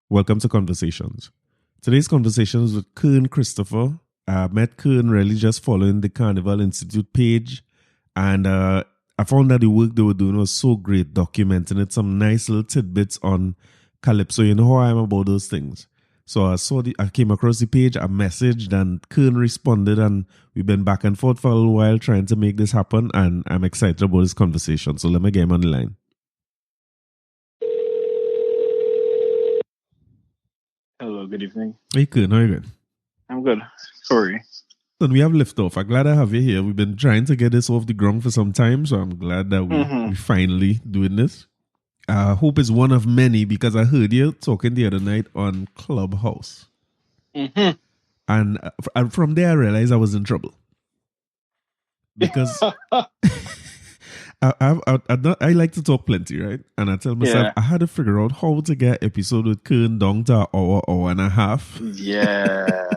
Welcome to Conversations. Today's conversation is with Kearn Christopher. I met Kearn really just following the Carnival Institute page, and I found that the work they were doing was so great, documenting it, some nice little tidbits on Calypso. You know how I am about those things. So I came across the page, I messaged, and Kearn responded, and we've been back and forth for a little while trying to make this happen, and I'm excited about this conversation. So let me get him on the line. Hello, good evening. Hey, Kearn, how are you doing? I'm good. Sorry. And we have liftoff. I'm glad I have you here. We've been trying to get this off the ground for some time, so I'm glad that we finally doing this. I hope it's one of many because I heard you talking the other night on Clubhouse. And from there I realized I was in trouble. Because I like to talk plenty, right? And I tell myself I had to figure out how to get episode with Kearn down to an hour and a half. Yeah.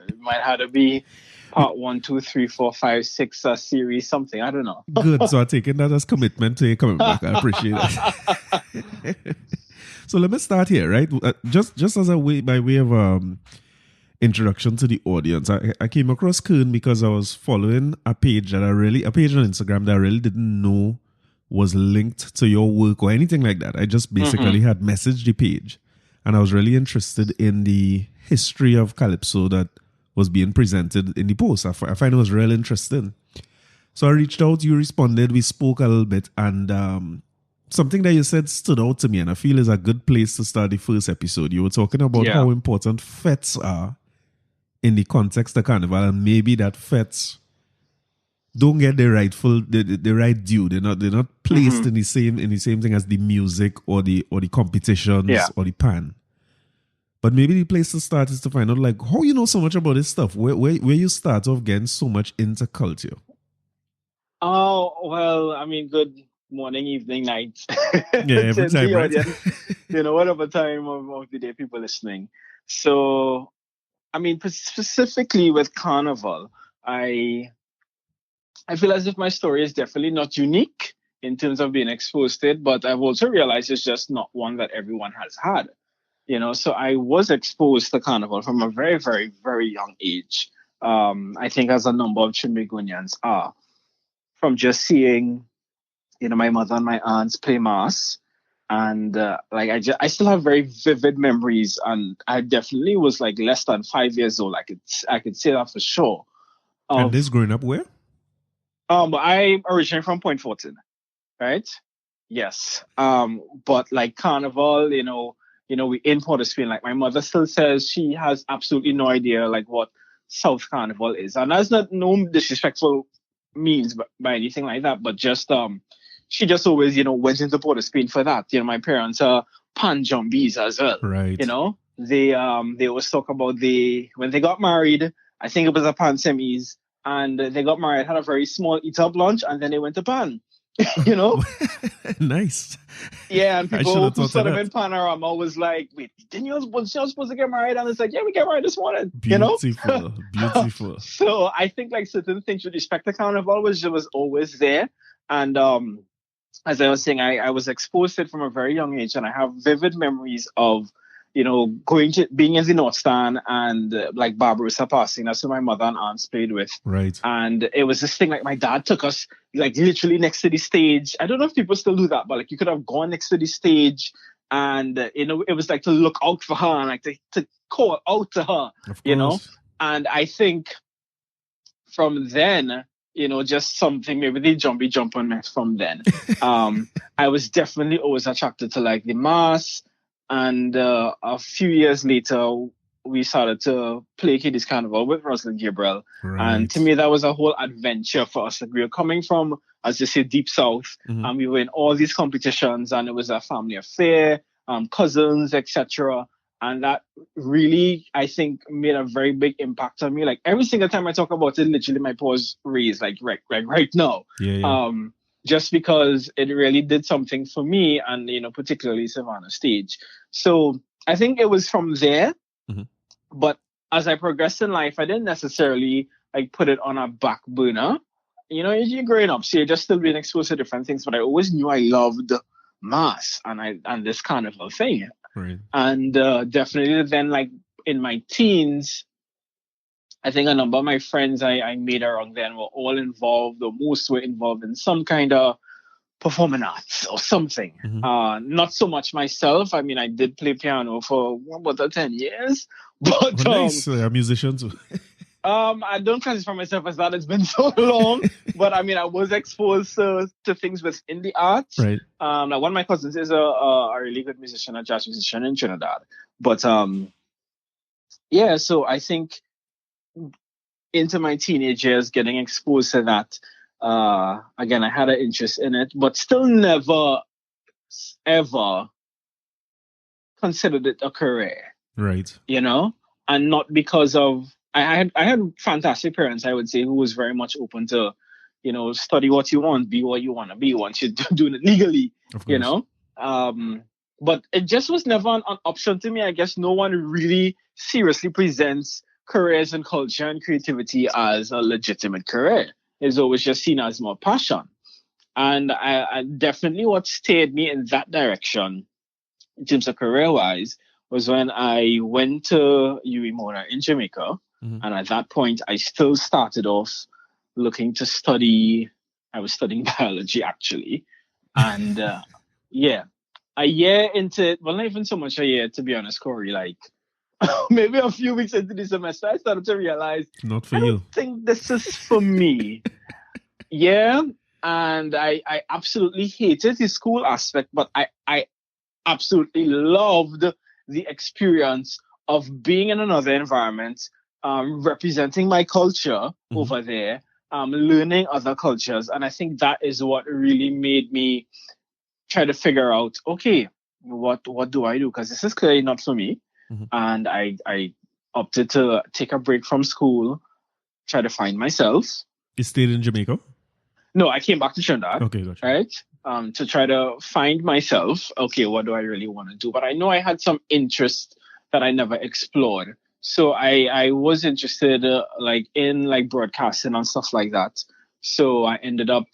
It might have to be part 1, 2, 3, 4, 5, 6 series, something. I don't know. Good. So I take it that as commitment to you coming back. I appreciate it. So let me start here, right? Just as a way by way of introduction to the audience. I came across Kearn because I was following a page on Instagram that I really didn't know was linked to your work or anything like that. I just basically had messaged the page, and I was really interested in the history of Calypso that was being presented in the post. I find it was really interesting. So I reached out, you responded, we spoke a little bit, and something that you said stood out to me, and I feel is a good place to start the first episode. You were talking about how important fetes are in the context of Carnival, and maybe that fetes don't get the right due. They're not placed in the same thing as the music or the competitions or the pan. But maybe the place to start is to find out like how you know so much about this stuff. Where you start off getting so much into culture. Oh well, I mean, good morning, evening, night. Yeah, every time, right? Whatever time of the day people listening. So, I mean, specifically with Carnival, I feel as if my story is definitely not unique in terms of being exposed to it, but I've also realized it's just not one that everyone has had. So I was exposed to Carnival from a very, very, very young age. I think as a number of Trinidadians are, from just seeing, my mother and my aunts play mass. And I still have very vivid memories, and I definitely was like less than 5 years old. I could say that for sure. And this growing up where? I originally from Point Fortin, right? Yes. But like Carnival, we in Port of Spain. Like my mother still says she has absolutely no idea like what South Carnival is, and that's not no disrespectful means by anything like that, but just she just always went into Port of Spain for that. My parents are pan jumbies as well, right? They always talk about when they got married. I think it was a pan semis, and they got married, had a very small eat up lunch, and then they went to pan. Nice. Yeah, and people who saw them in Panorama was like, wait, was you supposed to get married? And it's like, yeah, we get married this morning. Beautiful. Beautiful. So I think like certain things with respect to Carnival was always there. And as I was saying, I was exposed to it from a very young age, and I have vivid memories of being in the North Stand and like Barbarossa passing. That's who my mother and aunts played with. Right. And it was this thing like my dad took us like literally next to the stage. I don't know if people still do that, but like you could have gone next to the stage, and it was like to look out for her and like to call out to her. And I think from then, just something, maybe the jump on me from then. I was definitely always attracted to like the mass. And a few years later, we started to play Kiddies Carnival with Rosalind Gabriel. Right. And to me, that was a whole adventure for us. Like we were coming from, as you say, deep south, and we were in all these competitions, and it was a family affair, cousins, etc. And that really, I think, made a very big impact on me. Like every single time I talk about it, literally my paws raised, like right now. Yeah. Just because it really did something for me and, particularly Savannah stage. So I think it was from there. But as I progressed in life, I didn't necessarily like put it on a back burner. You're growing up, so you're just still being exposed to different things. But I always knew I loved mass and this Carnival thing. Right. And definitely then, like in my teens, I think a number of my friends I made around then were all involved, or most were involved in some kind of performing arts or something. Mm-hmm. Not so much myself. I mean, I did play piano for about 10 years, Oh, but nice. A musician too. I don't classify myself as that. It's been so long, but I mean, I was exposed to things within the arts. Right. Like one of my cousins is a really good musician, a jazz musician in Trinidad. But yeah, so I think into my teenage years, getting exposed to that, again, I had an interest in it, but still never ever considered it a career, Right. you know, and not because of I had fantastic parents, I would say, who was very much open to, study what you want, be what you want to be once you're doing it legally, Of you course. know. But it just was never an option to me. I guess no one really seriously presents careers in culture and creativity as a legitimate career. It's always just seen as more passion. And I definitely what steered me in that direction in terms of career wise was when I went to Mona in Jamaica. Mm-hmm. And at that point, I still started off looking to study. I was studying biology actually. And yeah, a year into it, well, not even so much a year, to be honest, Corey, like maybe a few weeks into the semester, I started to realize Not for I don't you. think this is for me. Yeah. And I absolutely hated the school aspect, but I absolutely loved the experience of being in another environment, representing my culture Mm-hmm. over there, learning other cultures. And I think that is what really made me try to figure out, okay, what do I do? Because this is clearly not for me. Mm-hmm. And I opted to take a break from school, try to find myself. You stayed in Jamaica? No, I came back to Trinidad, Okay, gotcha. right? To try to find myself. Okay, what do I really want to do? But I know I had some interest that I never explored. So I was interested in broadcasting and stuff like that. So I ended up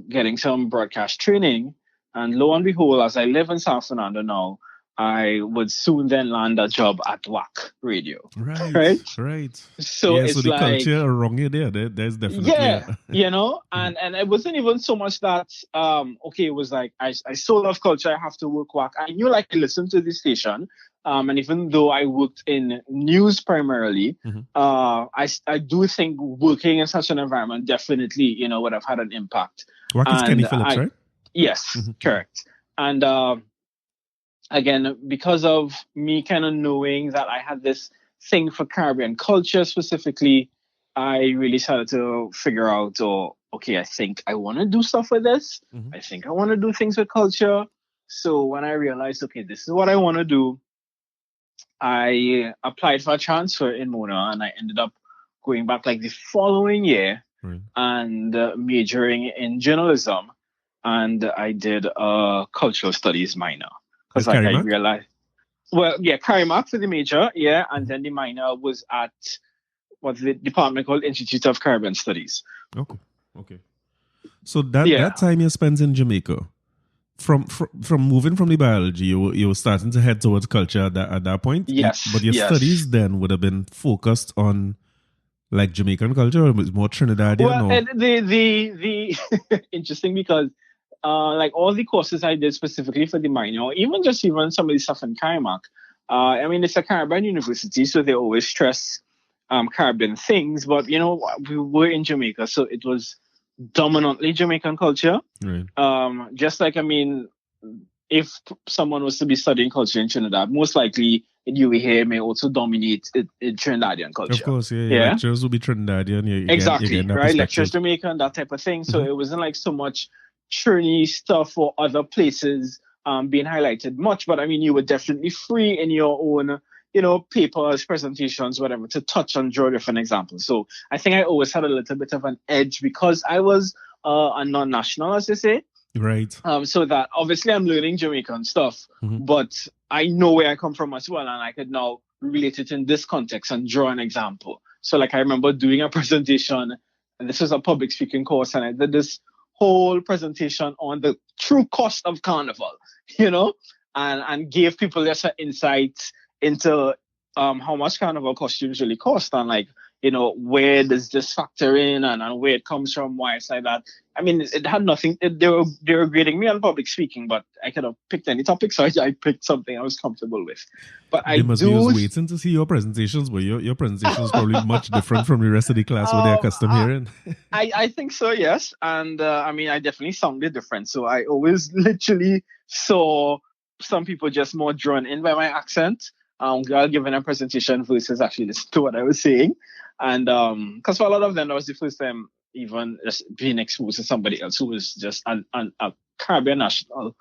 getting some broadcast training. And lo and behold, as I live in San Fernando now, I would soon then land a job at WAC Radio, right? Right, right. So Yeah, so it's the like, culture around you there's definitely yeah, a and it wasn't even so much that okay, it was like I so love culture, I have to work WAC. I knew like I listened to the station. And even though I worked in news primarily, mm-hmm. I do think working in such an environment definitely, would have had an impact. WAC is Kenny And Phillips, right? yes, Mm-hmm. correct. And again, because of me kind of knowing that I had this thing for Caribbean culture specifically, I really started to figure out, okay, I think I want to do stuff with this. Mm-hmm. I think I want to do things with culture. So when I realized, okay, this is what I want to do, I applied for a transfer in Mona, and I ended up going back like the following year Right. and majoring in journalism. And I did a cultural studies minor because With like I Karimak? realized, well, yeah, Karimak for the major, yeah, and Mm-hmm. then the minor was at what's the department called Institute of Caribbean Studies. Okay. Okay. So that Yeah, that time you spent in Jamaica, from moving from the biology, you were starting to head towards culture at that point. But yes, your yes. studies then would have been focused on like Jamaican culture, or it was more Trinidadian, Well, or and the interesting because like all the courses I did specifically for the minor, even some of the stuff in Karimak, I mean it's a Caribbean university, so they always stress Caribbean things, but we were in Jamaica, so it was dominantly Jamaican culture. right? Just like I mean, if someone was to be studying culture in Trinidad, most likely you here may also dominate in Trinidadian Of culture. course, yeah. Your Yeah. lecturers will be Trinidadian. You're getting Exactly, that right? Lectures perspective. Jamaican, that type of thing. So Mm-hmm. it wasn't like so much Trini stuff or other places being highlighted much, but I mean, you were definitely free in your own, papers, presentations, whatever, to touch on, draw different examples. So I think I always had a little bit of an edge because I was a non-national, as they say. Right. So that obviously I'm learning Jamaican stuff, Mm-hmm. but I know where I come from as well, and I could now relate it in this context and draw an example. So like I remember doing a presentation, and this was a public speaking course, and I did this whole presentation on the true cost of Carnival, you know, and give people just an insight into how much Carnival costumes really cost, and like, where does this factor in, and where it comes from, why it's like that. I mean, it had nothing. They were grading me on public speaking, but I could have picked any topic, so I picked something I was comfortable with. But they must be waiting to see your presentations, but your presentation is probably much different from the rest of the class what they're accustomed hearing. I think so, yes. And I mean, I definitely sounded different. So I always literally saw some people just more drawn in by my accent while giving a presentation versus actually listen to what I was saying. And because for a lot of them, that was the first time even just being exposed to somebody else who was just a Caribbean national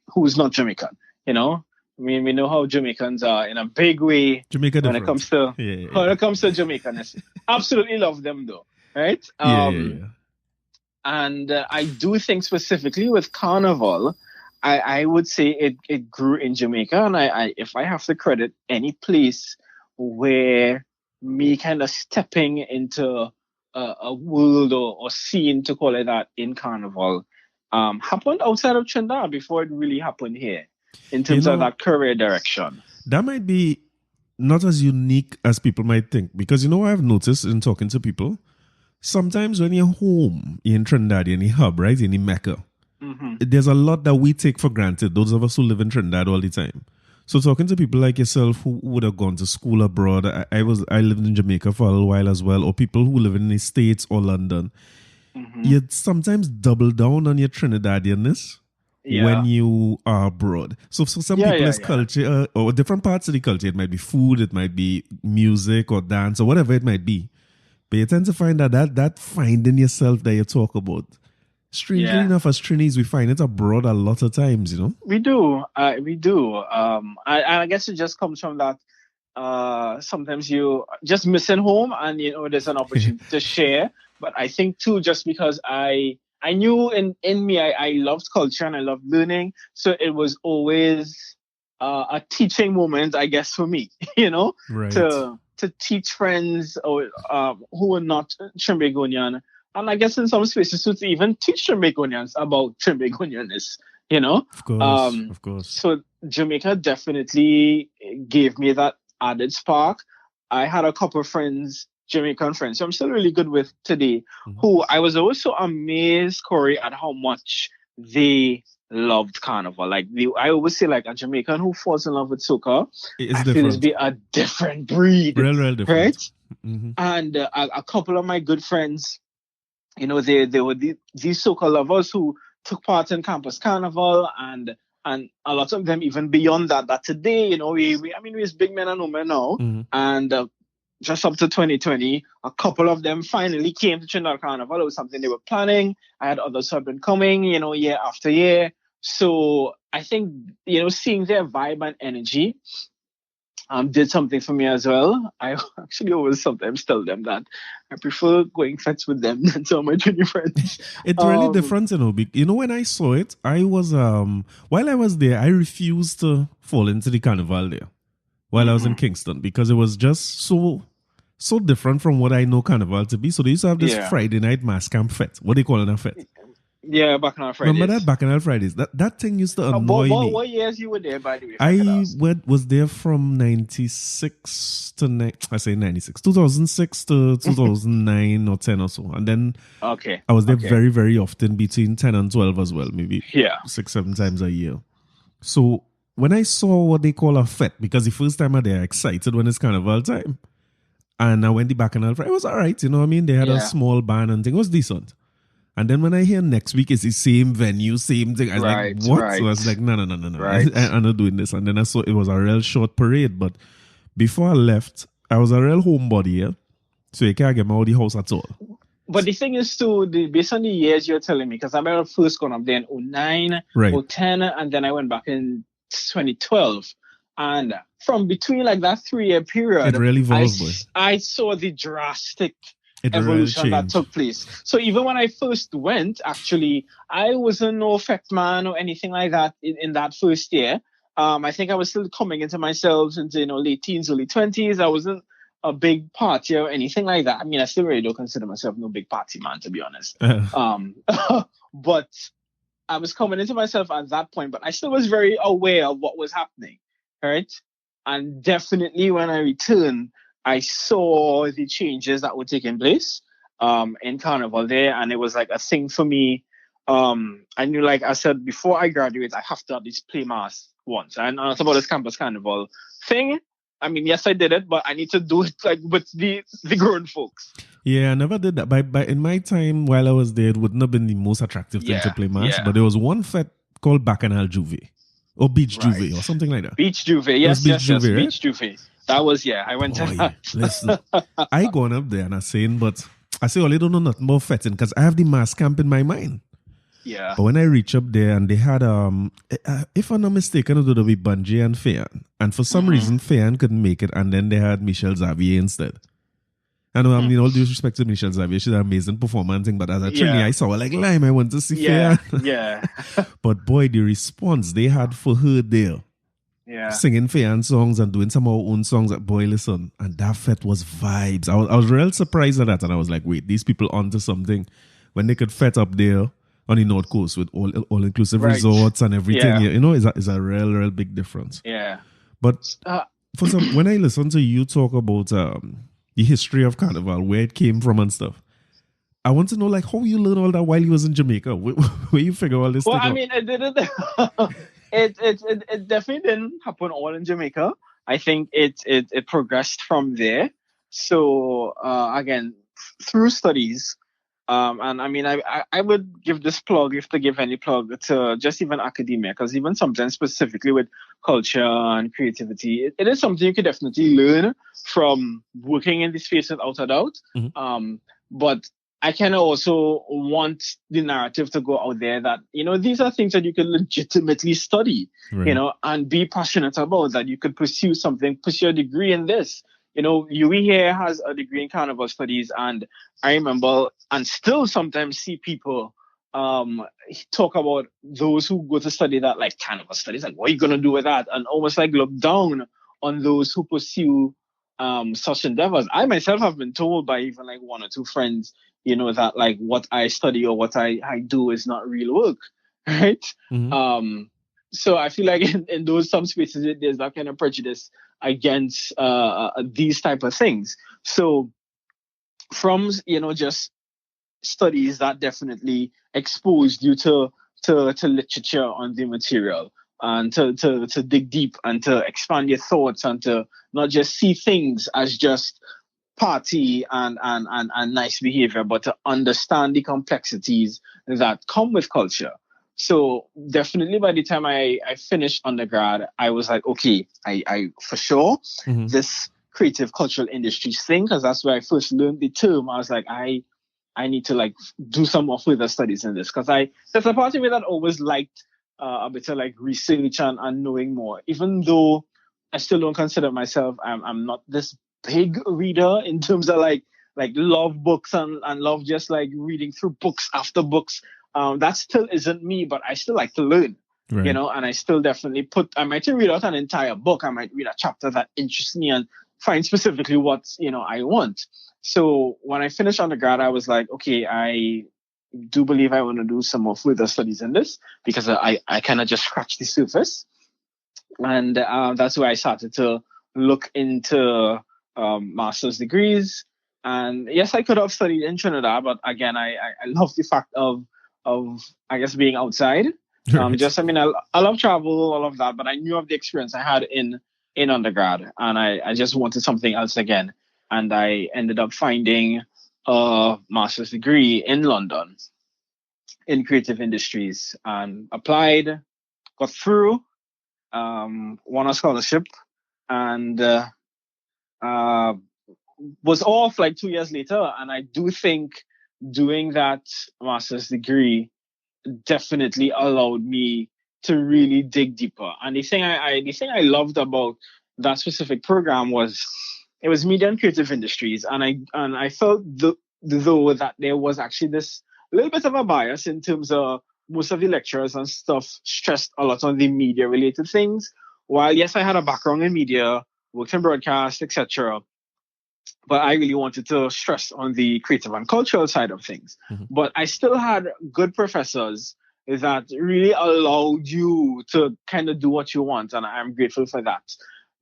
who's not Jamaican, I mean, we know how Jamaicans are in a big way when it comes to when it comes to Jamaicanness. Absolutely love them though, right? And I do think specifically with Carnival, I would say it grew in Jamaica, and I if I have to credit any place where me kind of stepping into a world or scene, to call it that, in Carnival happened outside of Trinidad before it really happened here in terms of that career direction. That might be not as unique as people might think, because I've noticed in talking to people, sometimes when you're home in Trinidad, in the hub, right, in the Mecca, there's a lot that we take for granted, those of us who live in Trinidad all the time. So talking to people like yourself who would have gone to school abroad, I lived in Jamaica for a little while as well, or people who live in the States or London, you sometimes double down on your Trinidadianness when you are abroad. So for some people's culture, or different parts of the culture, it might be food, it might be music or dance or whatever it might be. But you tend to find that finding yourself that you talk about. Strangely enough, as Trinis, we find it abroad a lot of times, We do. I guess it just comes from that. Sometimes you just missing home, and there's an opportunity to share. But I think too, just because I knew in me, I loved culture and I loved learning, so it was always a teaching moment, I guess, for me. Right. To teach friends or who were not Trimbegonian. And I guess in some spaces to even teach Jamaicanians about Trimbegonianness, Of course. So Jamaica definitely gave me that added spark. I had a couple of friends, Jamaican friends, who I'm still really good with today, who I was also amazed, Corey, at how much they loved Carnival. Like I always say, like a Jamaican who falls in love with soca, I feel it's be a different breed, real different, right? And a couple of my good friends, they were these soca lovers who took part in Campus Carnival, and a lot of them even beyond that today, we're big men and women now, and just up to 2020, a couple of them finally came to Trinidad Carnival. It was something they were planning. I had others who had been coming, year after year. So I think, seeing their vibe and energy did something for me as well. I actually always sometimes tell them that I prefer going fets with them than some of my Trini friends. It's really different, when I saw it, I was, while I was there, I refused to fall into the Carnival there while I was in Kingston, because it was just so different from what I know Carnival to be. So they used to have this Friday night mass camp fet. What do they call it, a fet? Yeah, Bacchanal Fridays. Remember that Bacchanal Fridays? That thing used to annoy me. What years you were there, by the way? I was there from 96 to 96, 2006 to 2009 or 10 or so, and then I was there very, very often between 10 and 12 as well, maybe 6-7 times a year. So when I saw what they call a fet, because the first time they're excited when it's Carnival time, and I went the Bacchanal Friday, it was all right, They had a small band and thing, it was decent. And then when I hear next week it's the same venue, same thing, I was like, what? So I was like, no. Right. I'm not doing this. And then I saw it was a real short parade. But before I left, I was a real homebody here. So you can't get me out of the house at all. But the thing is, too, based on the years you're telling me, because I remember first going up there in 09, 10, and then I went back in 2012. And from between like that 3-year period, it really evolved, I saw the drastic evolution that took place. So even when I first went, actually, I wasn't no effect man or anything like that in that first year. I think I was still coming into myself into late teens, early 20s. I wasn't a big party or anything like that. I mean, I still really don't consider myself no big party man, to be honest. But I was coming into myself at that point, but I still was very aware of what was happening, right? And definitely when I returned, I saw the changes that were taking place in Carnival there, and it was like a thing for me. I knew, like I said, before I graduate, I have to at least play mass once. And it's about this campus carnival thing. I mean, yes, I did it, but I need to do it like with the grown folks. Yeah, I never did that. But in my time while I was there, it wouldn't have been the most attractive thing to play mass. But there was one fete called Bacchanal Juve or Beach Juve or something like that. Beach Juve, yes, Beach Juve, right? Beach Juve. That was, I went to that. Listen, I gone up there and I saying, but I say, oh, they don't know nothing about fetting because I have the mass camp in my mind. Yeah. But when I reach up there and they had, if I'm not mistaken, it would be Bungie and Fayan. And for some reason, Fayan couldn't make it. And then they had Michelle Xavier instead. I know, I mean, all due respect to Michelle Xavier, she's an amazing performance. But as a Trini, I saw her like, lime, I want to see Fayan. Yeah. But boy, the response they had for her there. Yeah. Singing Fayan songs and doing some of our own songs. Boy, listen. And that fete was vibes. I was real surprised at that. And I was like, wait, these people onto something. When they could fete up there on the North Coast with all inclusive resorts and everything, you know, is a real big difference. Yeah. But for some, when I listen to you talk about the history of Carnival, where it came from and stuff, I want to know like how you learned all that while you was in Jamaica. Where you figure all this? Well, thing I mean, it didn't. it definitely didn't happen all in Jamaica. I think it progressed from there. So again, through studies. And I mean, I would give this plug, if to give any plug, to just even academia, because even sometimes specifically with culture and creativity, it is something you could definitely learn from working in this space without a doubt. But I kind of also want the narrative to go out there that, you know, these are things that you can legitimately study, you know, and be passionate about, that you could pursue a degree in this. You know, Yui here has a degree in carnival studies, and I remember and still sometimes see people talk about those who go to study that, like carnival studies, like what are you gonna do with that, and almost like look down on those who pursue such endeavors. I myself have been told by even like one or two friends, you know, that like what I study or what I do is not real work, right? So I feel like in those some spaces there's that kind of prejudice against these type of things. So from, you know, just studies that definitely exposed you to literature on the material, and to dig deep and to expand your thoughts, and to not just see things as just party and nice behavior, but to understand the complexities that come with culture. So definitely by the time I finished undergrad, I was like, okay, I for sure, this creative cultural industries thing, because that's where I first learned the term. I was like, I need to like do some more further studies in this, because there's a part of me that always liked a bit of like research and knowing more, even though I still don't consider myself, I'm not this big reader in terms of like love books and love just like reading through books after books. That still isn't me, but I still like to learn, you know, and I still definitely I might read out an entire book. I might read a chapter that interests me and find specifically what, you know, I want. So when I finished undergrad, I was like, okay, I do believe I want to do some more further studies in this, because I kind of just scratched the surface. And that's where I started to look into master's degrees. And yes, I could have studied in Trinidad, but again, I love the fact of I guess being outside. Just, I mean, I love travel, all of that, but I knew of the experience I had in undergrad, and I just wanted something else again. And I ended up finding a master's degree in London in creative industries, and applied, got through, won a scholarship, and was off like 2 years later. And I do think doing that master's degree definitely allowed me to really dig deeper. And the thing I loved about that specific program was it was media and creative industries, and I felt though that there was actually this little bit of a bias in terms of most of the lecturers and stuff stressed a lot on the media related things. While yes, I had a background in media, worked in broadcast, etc., but I really wanted to stress on the creative and cultural side of things. But I still had good professors that really allowed you to kind of do what you want. And I'm grateful for that,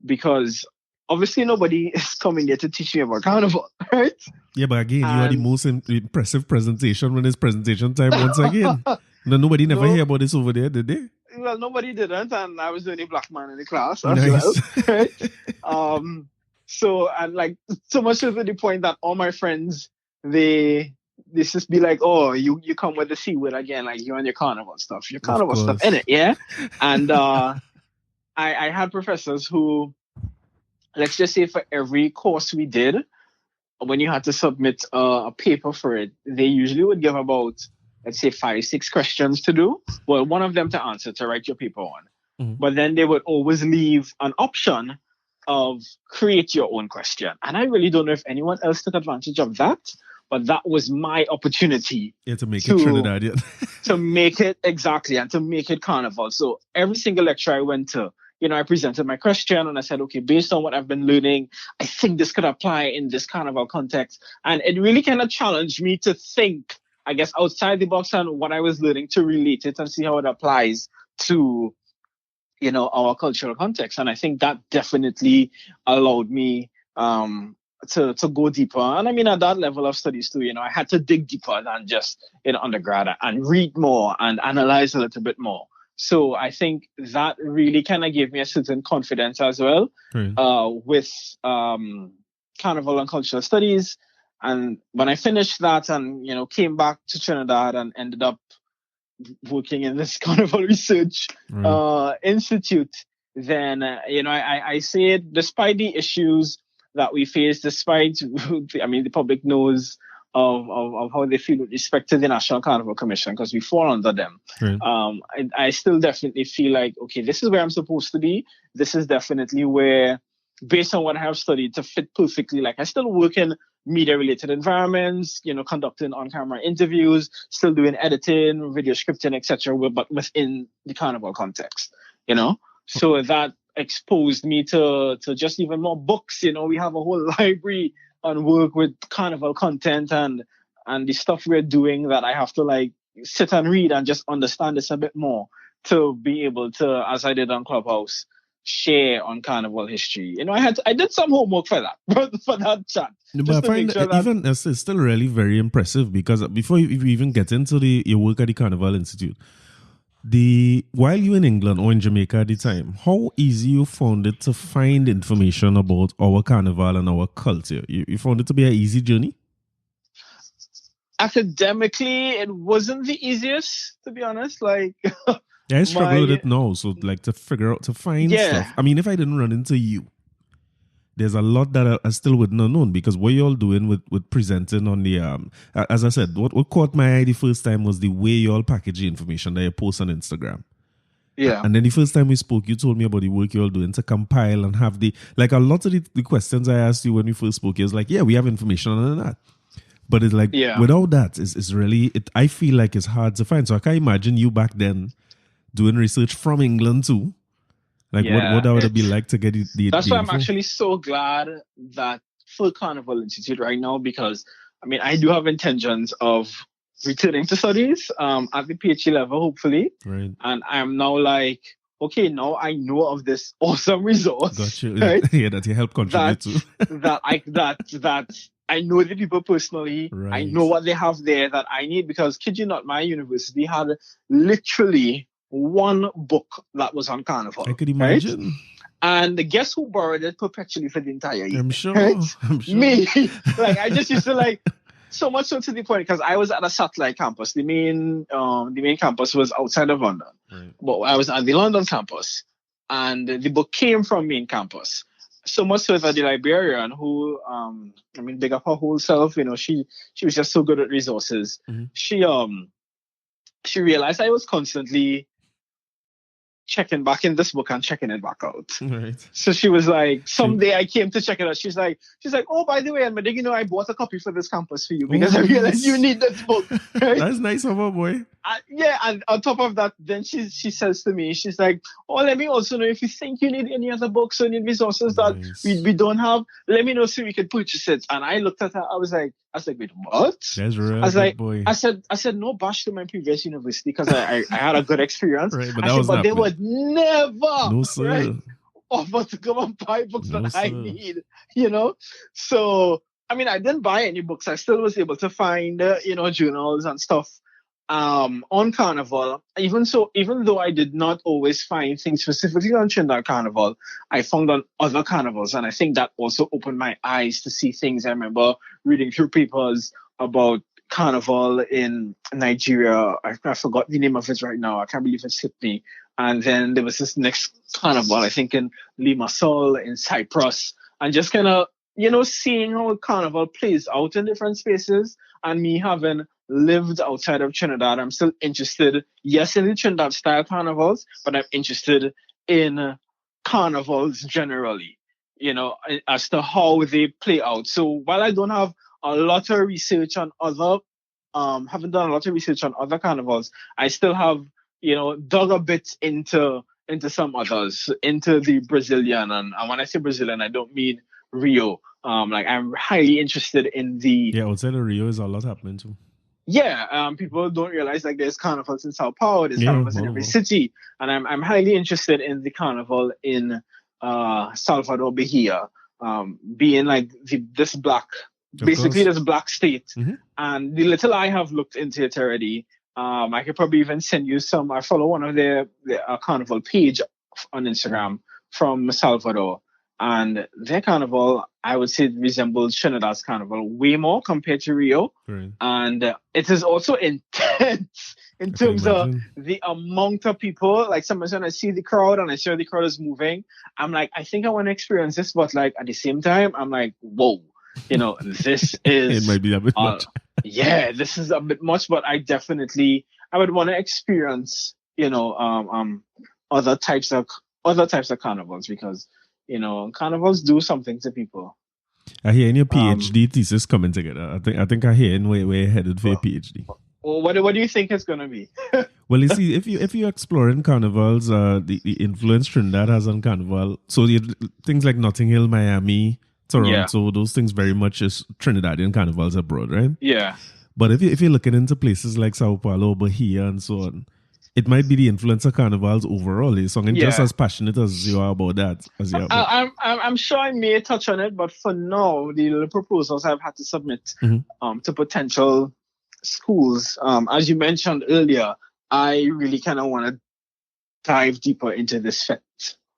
because obviously nobody is coming there to teach me about Carnival, right? Yeah, but again, you are the most impressive presentation when it's presentation time once again. No, nobody never hear about this over there, did they? Well, nobody didn't, and I was the only black man in the class as nice. well, right? So, and like, so much to the point that all my friends, they just be like, oh, you come with the C word again, like you and your Carnival stuff, in it, yeah? And I had professors who, let's just say for every course we did, when you had to submit a paper for it, they usually would give about, let's say, 5-6 questions to do. Well, one of them to answer, to write your paper on. Mm-hmm. But then they would always leave an option of create your own question. And I really don't know if anyone else took advantage of that, but that was my opportunity. Yeah, to make it Trinidadian. To make it, exactly, and to make it Carnival. So every single lecture I went to, I presented my question and I said, okay, based on what I've been learning, I think this could apply in this Carnival context. And it really kind of challenged me to think, I guess, outside the box and what I was learning, to relate it and see how it applies to, our cultural context. And I think that definitely allowed me to go deeper. And I mean, at that level of studies too, I had to dig deeper than just in undergrad and read more and analyze a little bit more. So I think that really kind of gave me a certain confidence as well with Carnival and cultural studies. And when I finished that and, came back to Trinidad and ended up working in this Carnival Research Institute, then, I say it, despite the issues that we face, despite, the public knows of how they feel with respect to the National Carnival Commission, because we fall under them. I still definitely feel like, okay, this is where I'm supposed to be. This is definitely where, based on what I have studied, to fit perfectly. Like, I still work in media-related environments, conducting on-camera interviews, still doing editing, video scripting, etc., but within the Carnival context, So that exposed me to just even more books. We have a whole library on work with Carnival content and the stuff we're doing that I have to like sit and read and just understand this a bit more to be able to, as I did on Clubhouse, share on Carnival history. I did some homework for that chat. But I find even it's still really very impressive, because before you even get into your work at the Carnival Institute, while you in England or in Jamaica at the time, how easy you found it to find information about our Carnival and our culture? You found it to be an easy journey? Academically, it wasn't the easiest, to be honest. Like, I struggle with it now. So, like, to find stuff. I mean, if I didn't run into you, there's a lot that I still wouldn't have known, because what y'all doing with presenting on the as I said, what caught my eye the first time was the way y'all package the information that you post on Instagram. Yeah. And then the first time we spoke, you told me about the work y'all doing to compile and have a lot of the questions I asked you when we first spoke, it was like, yeah, we have information on that. But it's like, without that, it's really, I feel like it's hard to find. So I can't imagine you back then doing research from England too. Like, what would it be like to get That's why I'm actually so glad that for Carnival Institute right now, because, I do have intentions of returning to studies at the PhD level, hopefully. Right. And I'm now like, okay, now I know of this awesome resource. Gotcha. Right? Yeah, that you help contribute to. that I know the people personally. Right. I know what they have there that I need, because, kid you not, my university had literally one book that was on Carnival. I could imagine. Right? And guess who borrowed it perpetually for the entire year? I'm sure. Right? I'm sure. Me. Like, I just used to so much so to the point, because I was at a satellite campus. The main campus was outside of London. Right. But I was at the London campus, and the book came from main campus. So much so that the librarian, who big up her whole self, she was just so good at resources. Mm-hmm. She realized I was constantly checking back in this book and checking it back out. Right. So she was like, someday I came to check it out. She's like, oh, by the way, and you know, I bought a copy for this campus for you because I realized you need this book. Right? That's nice of her, boy. Yeah, and on top of that, then she says to me, she's like, oh, let me also know if you think you need any other books or any resources that we don't have, let me know so we can purchase it. And I looked at her, I was like, wait, what? That's real. I was like, boy. I said, no bash to my previous university because I had a good experience. Right, but they would never, no, sir. Right, offer to come and buy books that sir. I need, you know? So, I mean, I didn't buy any books. I still was able to find, journals and stuff on Carnival. Even though I did not always find things specifically on Trinidad Carnival, I found on other carnivals, and I think that also opened my eyes to see things. I remember reading through papers about Carnival in Nigeria. I forgot the name of it right now. I can't believe it slipped me. And then there was this next Carnival, I think in Limassol, in Cyprus, and just kind of, seeing how Carnival plays out in different spaces, and me having lived outside of Trinidad, I'm still interested, yes, in the Trinidad style carnivals, but I'm interested in carnivals generally, as to how they play out. So while I don't have a lot of research on haven't done a lot of research on other carnivals, I still have, dug a bit into some others, into the Brazilian. And when I say Brazilian, I don't mean Rio. I'm highly interested in the... Yeah, outside of Rio is a lot happening too. Yeah, people don't realize there's carnivals in Sao Paulo, there's carnivals in every city, and I'm highly interested in the carnival in Salvador Bahia, being this black state. Mm-hmm. And the little I have looked into it already, I could probably even send you some. I follow one of their carnival page on Instagram from Salvador. And their carnival, I would say, resembles Trinidad's carnival way more compared to Rio. Right. And it is also intense in terms of the amount of people. Like sometimes when I see the crowd and I see the crowd is moving, I'm like, I think I want to experience this. But at the same time, I'm like, whoa, this is... It might be a bit much. Yeah, this is a bit much, but I would want to experience, other types of carnivals because... carnivals do something to people. I hear in your PhD thesis coming together. I think I hear in where you're headed for your PhD. Well, what do you think it's going to be? Well, you see, if you're exploring carnivals, the influence Trinidad has on Carnival, so things like Notting Hill, Miami, Toronto, those things very much is Trinidadian carnivals abroad, right? Yeah. But if you're looking into places like Sao Paulo, Bahia, and so on, it might be the influence of carnivals overall. So I'm just as passionate as you are about that. I'm sure I may touch on it, but for now, the proposals I've had to submit to potential schools, as you mentioned earlier, I really kind of want to dive deeper into this FET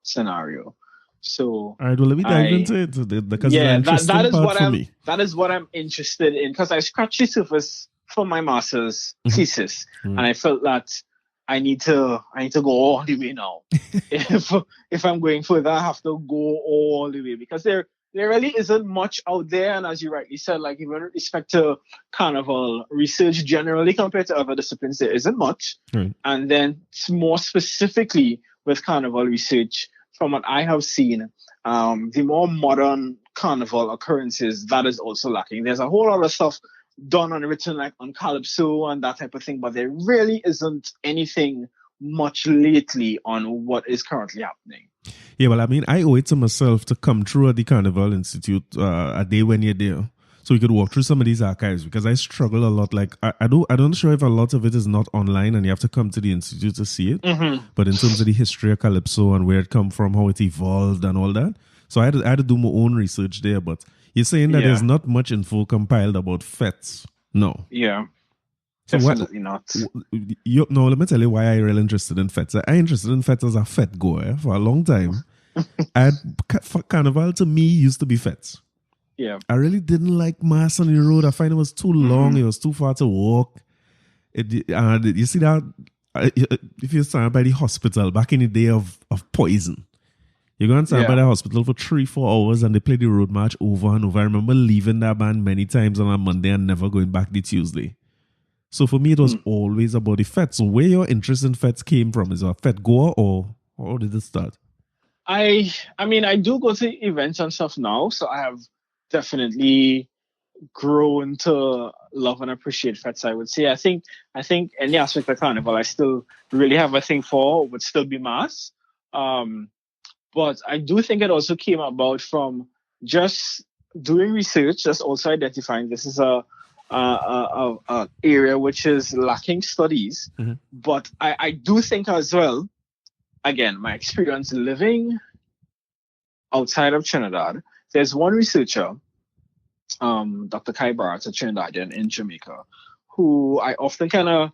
scenario. So, all right, well, let me dive into it because that is what I'm interested in, because I scratched the surface for my master's thesis, and I felt that I need to go all the way now. if I'm going further, I have to go all the way because there really isn't much out there. And as you rightly said, even with respect to carnival research generally compared to other disciplines, there isn't much. Right. And then more specifically with carnival research, from what I have seen, the more modern carnival occurrences, that is also lacking. There's a whole lot of stuff done and written on Calypso and that type of thing, but there really isn't anything much lately on what is currently happening. Yeah, well, I mean, I owe it to myself to come through at the Carnival Institute a day when you're there, so we could walk through some of these archives, because I struggle a lot. I don't sure if a lot of it is not online and you have to come to the institute to see it. Mm-hmm. But in terms of the history of Calypso and where it come from, how it evolved and all that, so I had to do my own research there. But you're saying that there's not much info compiled about FETs? No. Yeah. So definitely not. No, let me tell you why I'm really interested in FETs. I'm interested in FETs as a FET goer for a long time. Carnival to me used to be FETs. Yeah. I really didn't like Mass on the road. I find it was too long. It was too far to walk. You see that if you stand by the hospital back in the day of Poison, you go and stand by the hospital for 3-4 hours and they play the road march over and over. I remember leaving that band many times on a Monday and never going back the Tuesday. So for me, it was always about the FETs. So where your interest in FETs came from, is a FET goer or How did it start? I mean, I do go to events and stuff now, so I have definitely grown to love and appreciate fetes. I would say. I think any aspect of carnival, I still really have a thing for would still be mass. Um, but I do think it also came about from just doing research, just also identifying this is a area which is lacking studies. Mm-hmm. But I do think as well, again, my experience living outside of Trinidad, there's one researcher, Dr. Kai Barrett, a Trinidadian in Jamaica, who I often kind of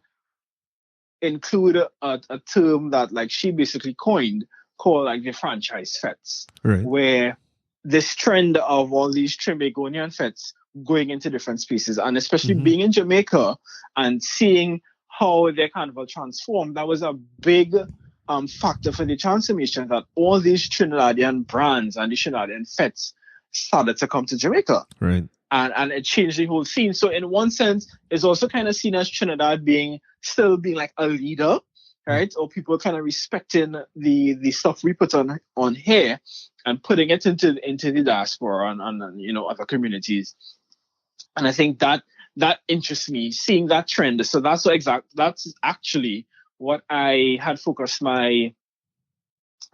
include a term that like she basically coined called like the franchise fetes, Right. where this trend of all these Trinbagonian fetes going into different spaces, and especially being in Jamaica and seeing how their carnival transformed, that was a big factor for the transformation, that all these Trinidadian brands and the Trinidadian fetes started to come to Jamaica. Right. And it changed the whole scene. So in one sense, it's also kind of seen as Trinidad still being like a leader, right? Or people kind of respecting the stuff we put on here and putting it into the diaspora and you know, other communities. And I think that interests me, seeing that trend. So that's actually what I had focused my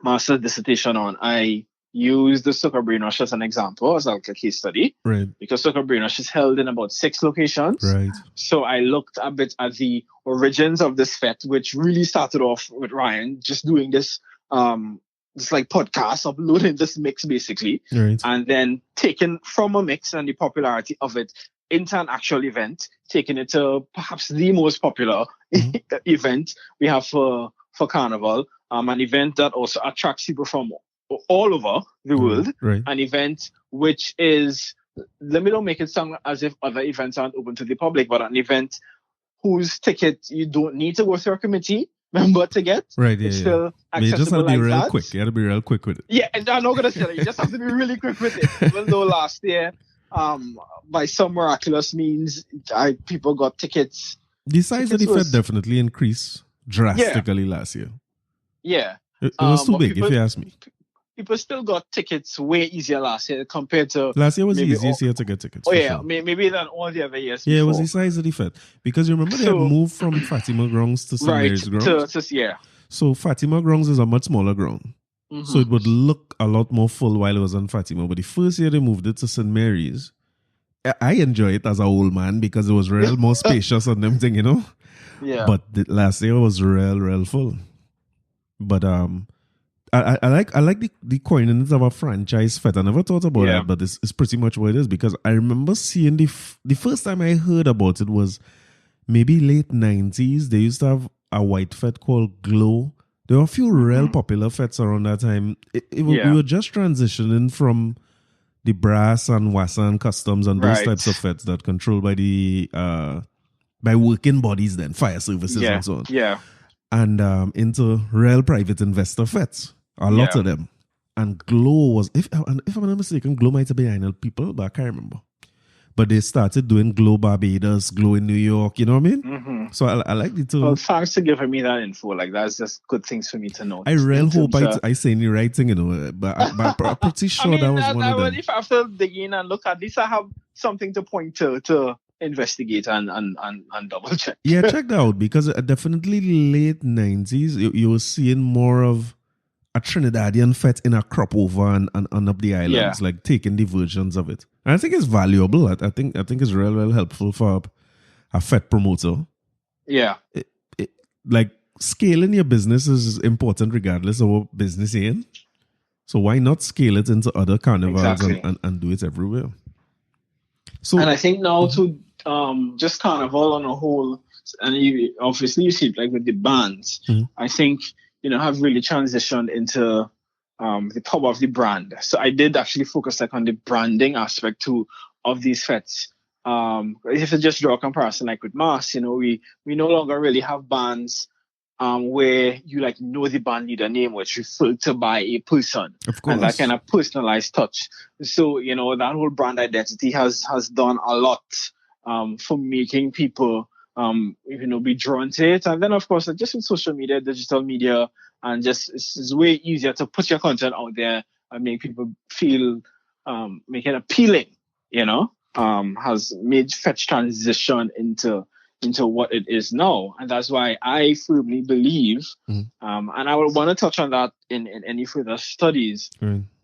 master's dissertation on. I used the Soccer Brainwash as an example, as like a case study. Right. Because Soccer Brainwash is held in about 6 locations. Right. So I looked a bit at the origins of this fete, which really started off with Ryan just doing this like podcast, uploading this mix basically. Right. And then taking from a mix and the popularity of it into an actual event, taking it to perhaps the most popular event we have for Carnival. An event that also attracts people from all over the world. Right. An event which is, let me not make it sound as if other events aren't open to the public, but an event whose ticket you don't need to go through a committee member to get. Right, yeah, it's still accessible. You just have to be like real that. quick. You have to be real quick with it. Yeah, and I'm not gonna say that. You just have to be really quick with it. Even though last year, by some miraculous means, people got tickets. The size of the fete definitely increased drastically last year. Yeah. It was too big, if you ask me. People still got tickets way easier last year compared to... Last year was the easiest year to get tickets. Oh, yeah. Sure. Maybe than all the other years Yeah, before. it was the size of the fete. Because you remember they had moved from Fatima Grounds to St. Mary's Grounds? Yeah. So Fatima Grounds is a much smaller ground. Mm-hmm. So it would look a lot more full while it was on Fatima. But the first year they moved it to St. Mary's, I enjoy it as an old man because it was real more spacious on them thing, you know? Yeah. But the last year was real full. But I like the coinage of a franchise fete. I never thought about that, but it's pretty much what it is, because I remember seeing the first time I heard about it was maybe late 90s. They used to have a white fete called Glow. There were a few real popular fetes around that time. We were just transitioning from the brass and wassa and customs and those types of fetes that controlled by the by working bodies, then fire services and so on. Yeah. And into real private investor fetes. A lot of them. And Glow was, if I'm not mistaken, Glow might have been behind people, but I can't remember. But they started doing Glow Barbados, Glow in New York, you know what I mean? Mm-hmm. So I like the two. Well, thanks for giving me that info. Like, that's just good things for me to know. I really hope I say the right thing, you know, but I'm pretty sure that was one of them. If after digging and look at this, I have something to point to investigate and double check. Yeah, check that out, because definitely late 90s, you were seeing more of a Trinidadian fete in a crop over and up the islands, like taking the versions of it. And I think it's valuable. I think it's real helpful for a fete promoter. Yeah. Like scaling your business is important regardless of what business you're in. So why not scale it into other carnivals and do it everywhere? So, and I think now to just Carnival on a whole, and you see it like with the bands, I think, have really transitioned into the power of the brand. So I did actually focus like on the branding aspect too of these fetes. If you just draw a comparison like with Mass, we no longer really have bands where you like know the band leader name, which is filtered by a person, of course, and that kind of personalized touch. So that whole brand identity has done a lot for making people be drawn to it. And then of course, just with social media, digital media, and just it's way easier to put your content out there and make people feel make it appealing, has made fetch transition into what it is now. And that's why I firmly believe, and I would want to touch on that in any further studies,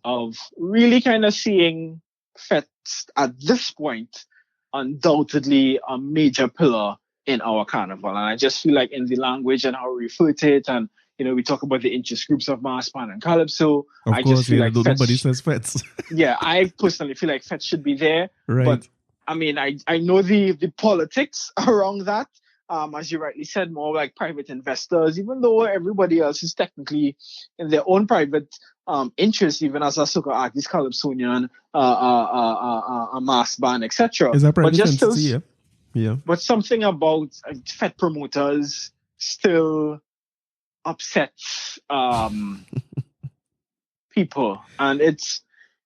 of really kind of seeing fets at this point undoubtedly a major pillar in our carnival. And I just feel like in the language and how we refer to it, and we talk about the interest groups of mass band and calypso. Of course, just feel like nobody says fets. Yeah, I personally feel like fets should be there. Right. But I mean, I know the politics around that. As you rightly said, more like private investors, even though everybody else is technically in their own private interest, even as a soca artist, calypsonian, a mass band, etc. Is that private entity? Yeah. But something about fet promoters still upsets people, and it's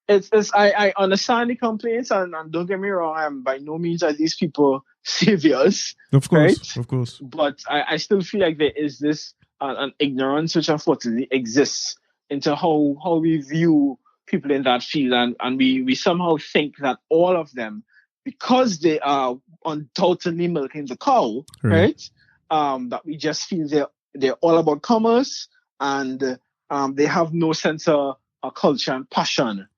I understand the complaints, and don't get me wrong, I'm by no means are these people saviors, of course, right? Of course. But I still feel like there is this an ignorance which unfortunately exists into how we view people in that field, and we somehow think that all of them, because they are undoubtedly milking the cow, right? That we just feel they're all about commerce, and they have no sense of culture and passion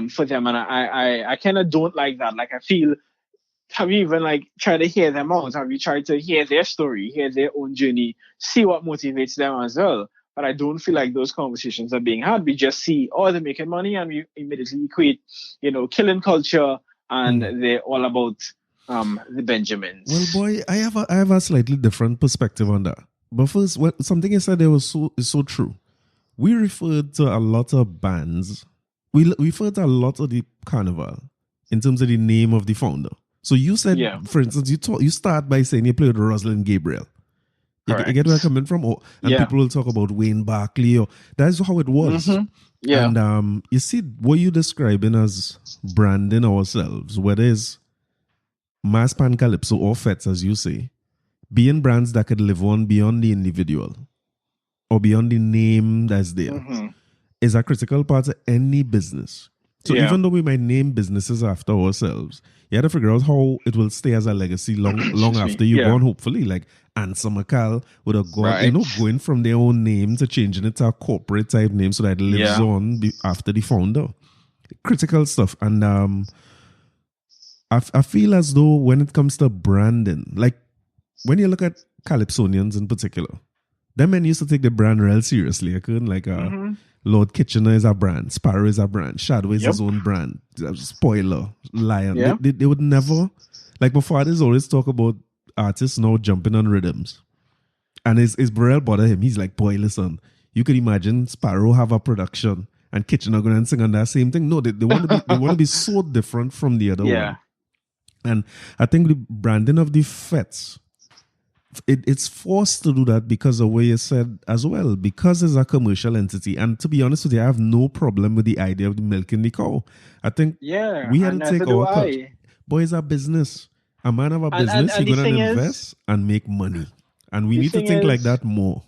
for them. And I kind of don't like that. Like, I feel, have you even tried to hear them out? Have you tried to hear their story, hear their own journey, see what motivates them as well? But I don't feel like those conversations are being had. We just see, they're making money, and we immediately equate, killing culture, and they're all about the Benjamins. Well, boy, I have a slightly different perspective on that. But first, something you said there is so true. We referred to a lot of bands. We referred to a lot of the carnival in terms of the name of the founder. So you said, for instance, you start by saying you played with Rosalind Gabriel. You get where I'm coming from? People will talk about Wayne Barkley. That's how it was. Mm-hmm. Yeah. And you see what you're describing as branding ourselves, whether it's mass pan calypso or fets, as you say, being brands that could live on beyond the individual or beyond the name that's there is a critical part of any business. So even though we might name businesses after ourselves, you have to figure out how it will stay as a legacy long after you're gone, hopefully. Like Ansa McCall would have gone, going from their own name to changing it to a corporate type name so that it lives on after the founder. Critical stuff. And I feel as though when it comes to branding, like when you look at Calypsonians in particular, them men used to take the brand real seriously. I couldn't Lord Kitchener is a brand, Sparrow is a brand, Shadow is his own brand, Spoiler, Lion. Yep. They would never, like my fathers always talk about artists now jumping on rhythms. And his Burrell bother him. He's like, boy, listen, you can imagine Sparrow have a production and Kitchener going and sing on that same thing. No, they want to be so different from the other one. And I think the branding of the fets, it's forced to do that because of what you said as well, because it's a commercial entity. And to be honest with you, I have no problem with the idea of milking the cow. I think we had to take our cut. Boy, it's a business. A man have a business, he's going to invest and make money. And we need to think like that more.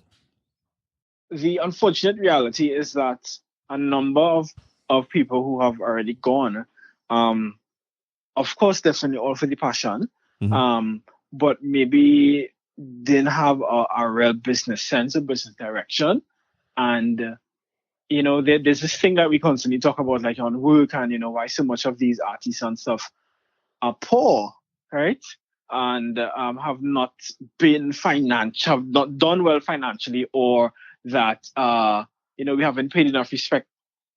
The unfortunate reality is that a number of people who have already gone, of course, definitely all for the passion, but maybe didn't have a real business sense, a business direction. And, there's this thing that we constantly talk about, like on work, and, why so much of these artists and stuff are poor, right? And have not been have not done well financially, or that, we haven't paid enough respect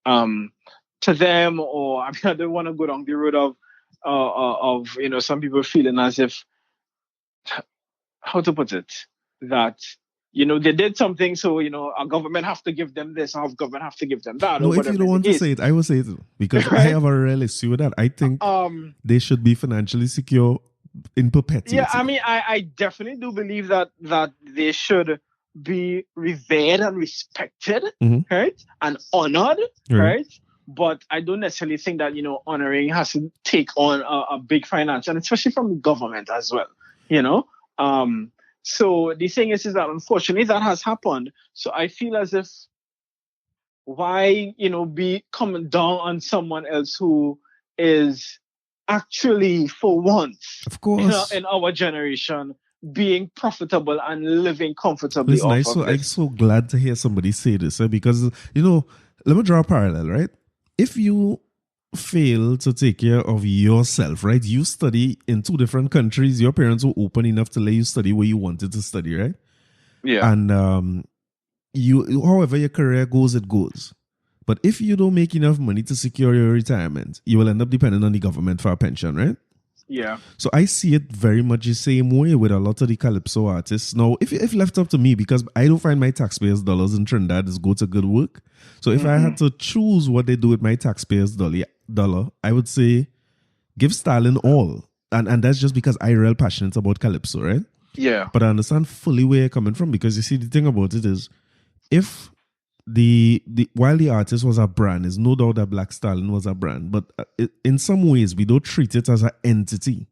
to them, or I don't want to go down the road of some people feeling as if, how to put it, that they did something, so our government have to give them this, our government have to give them that. No, if you don't want to say it, I will say it because I have a real issue with that. I think they should be financially secure in perpetuity. Yeah, I mean, I definitely do believe that they should be revered and respected, right, and honored, right. But I don't necessarily think that honoring has to take on a big financial, and especially from the government as well. So the thing is that unfortunately that has happened. So I feel as if why, be coming down on someone else who is actually for once Of course. in our generation being profitable and living comfortably Listen, off of I'm this. so glad to hear somebody say this, because let me draw a parallel, right? If you fail to take care of yourself, right? You study in two different countries. Your parents were open enough to let you study where you wanted to study, right? Yeah. And you, however your career goes, it goes. But if you don't make enough money to secure your retirement, you will end up depending on the government for a pension, right? Yeah. So I see it very much the same way with a lot of the calypso artists. Now, if left up to me, because I don't find my taxpayers' dollars in Trinidad is go to good work. So if I had to choose what they do with my taxpayers' dollar, I would say give Stalin all. And that's just because I real passionate about calypso, right? Yeah. But I understand fully where you're coming from, because you see, the thing about it is, if the while the artist was a brand, is no doubt that Black Stalin was a brand, but in some ways we don't treat it as an entity.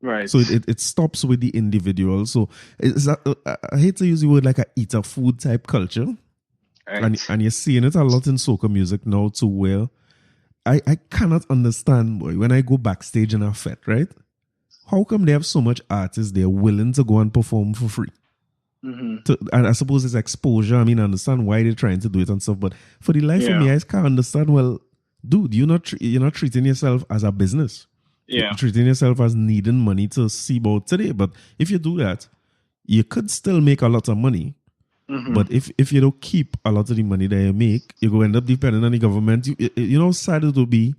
Right. So it stops with the individual. So I hate to use the word like a eat a food type culture. Right. And you're seeing it a lot in soca music now too, where I cannot understand, boy, when I go backstage in a fete, right? How come they have so much artists they're willing to go and perform for free? And I suppose it's exposure. I mean, I understand why they're trying to do it and stuff, but for the life of me, I can't understand. Well, dude, you're not treating yourself as a business. Yeah. You're treating yourself as needing money to see about today. But if you do that, you could still make a lot of money. But if you don't keep a lot of the money that you make, you're going to end up depending on the government. You know how sad it will be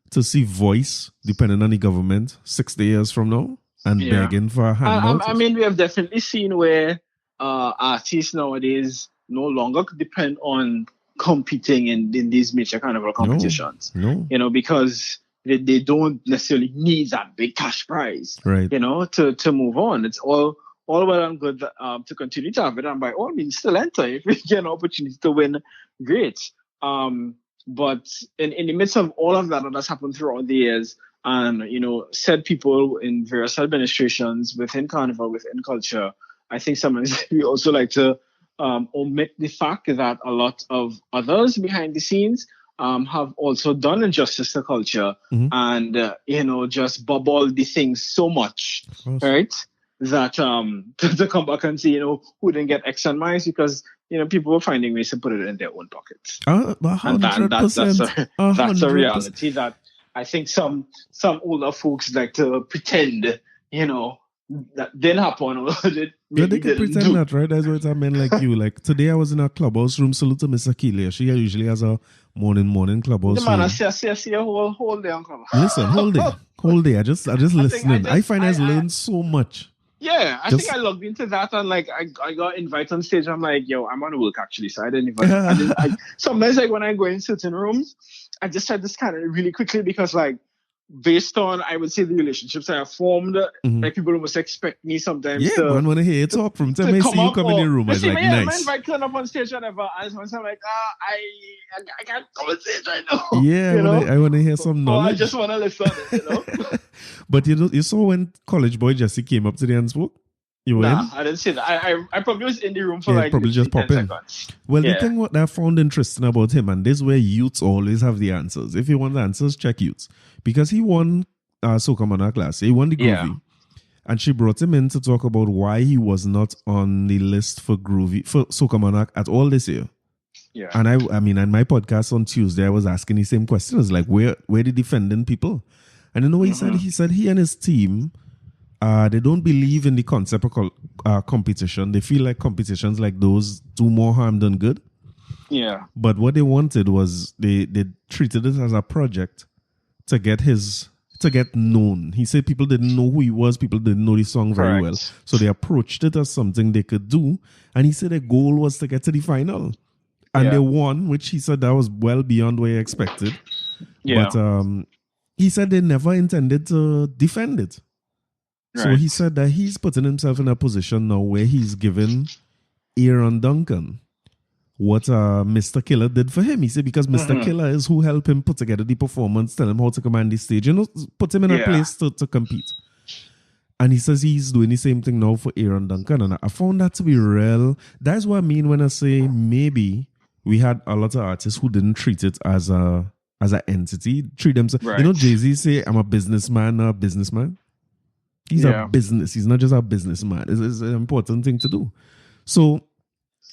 to see Voice depending on the government 60 years from now and begging for a handout. I mean, we have definitely seen where artists nowadays no longer depend on competing in these major carnival competitions. No. Because they don't necessarily need that big cash prize, right? To move on. It's all well and good to continue to have it, and by all means still enter if you get an opportunity to win. Great. But in the midst of all of that has happened throughout the years, and said people in various administrations within Carnival, within culture, I think sometimes we also like to omit the fact that a lot of others behind the scenes have also done injustice to culture and just bubble the things so much, right? That to come back and say, who didn't get X and Y, because people were finding ways to put it in their own pockets. 100%. That's a reality that I think some older folks like to pretend, that didn't happen. They can pretend that, right? That's what I meant, like you. Like today I was in a clubhouse room. Salute to Miss Akelia. She usually has a morning clubhouse room. Hold there, uncle. Listen, hold there. I just listening. I find I learned so much. Yeah, I think I logged into that and like I got invited on stage. I'm like, yo, I'm on work actually, so I didn't even. Sometimes like when I go in certain rooms, I just try to scan it really quickly because like based on I would say the relationships I have formed, like people almost expect me sometimes. Yeah, man, want to hear you talk from time. I see you come in the room. I was like, nice. If I turn up on stage whatever, and I'm like, I can't come on stage right now. Yeah, I want to hear some knowledge. I just want to listen. But you saw when College Boy Jesse came up today and spoke? You were in? I didn't see that. I probably was in the room for probably just pop in. Seconds. Well, the thing what I found interesting about him, and this is where youths always have the answers. If you want the answers, check youths. Because he won Soca Monarch class. He won the Groovy. Yeah. And she brought him in to talk about why he was not on the list for Soca Monarch at all this year. Yeah. And I mean, on my podcast on Tuesday, I was asking the same questions, like where the defending people? And you know what he said? He said he and his team, they don't believe in the concept of competition. They feel like competitions like those do more harm than good. Yeah. But what they wanted was they treated it as a project to get known. He said people didn't know who he was. People didn't know the song very well. So they approached it as something they could do. And he said the goal was to get to the final. And they won, which he said that was well beyond what he expected. Yeah. But he said they never intended to defend it. Right. So he said that he's putting himself in a position now where he's given Aaron Duncan what Mr. Killer did for him. He said because Mr. Killer is who helped him put together the performance, tell him how to command the stage, put him in a place to compete. And he says he's doing the same thing now for Aaron Duncan. And I found that to be real. That's what I mean when I say maybe we had a lot of artists who didn't treat it as an entity, treat themselves. You know, Right. Jay-Z say, I'm a businessman, not a businessman. He's a Yeah. business. He's not just a businessman. It's an important thing to do. So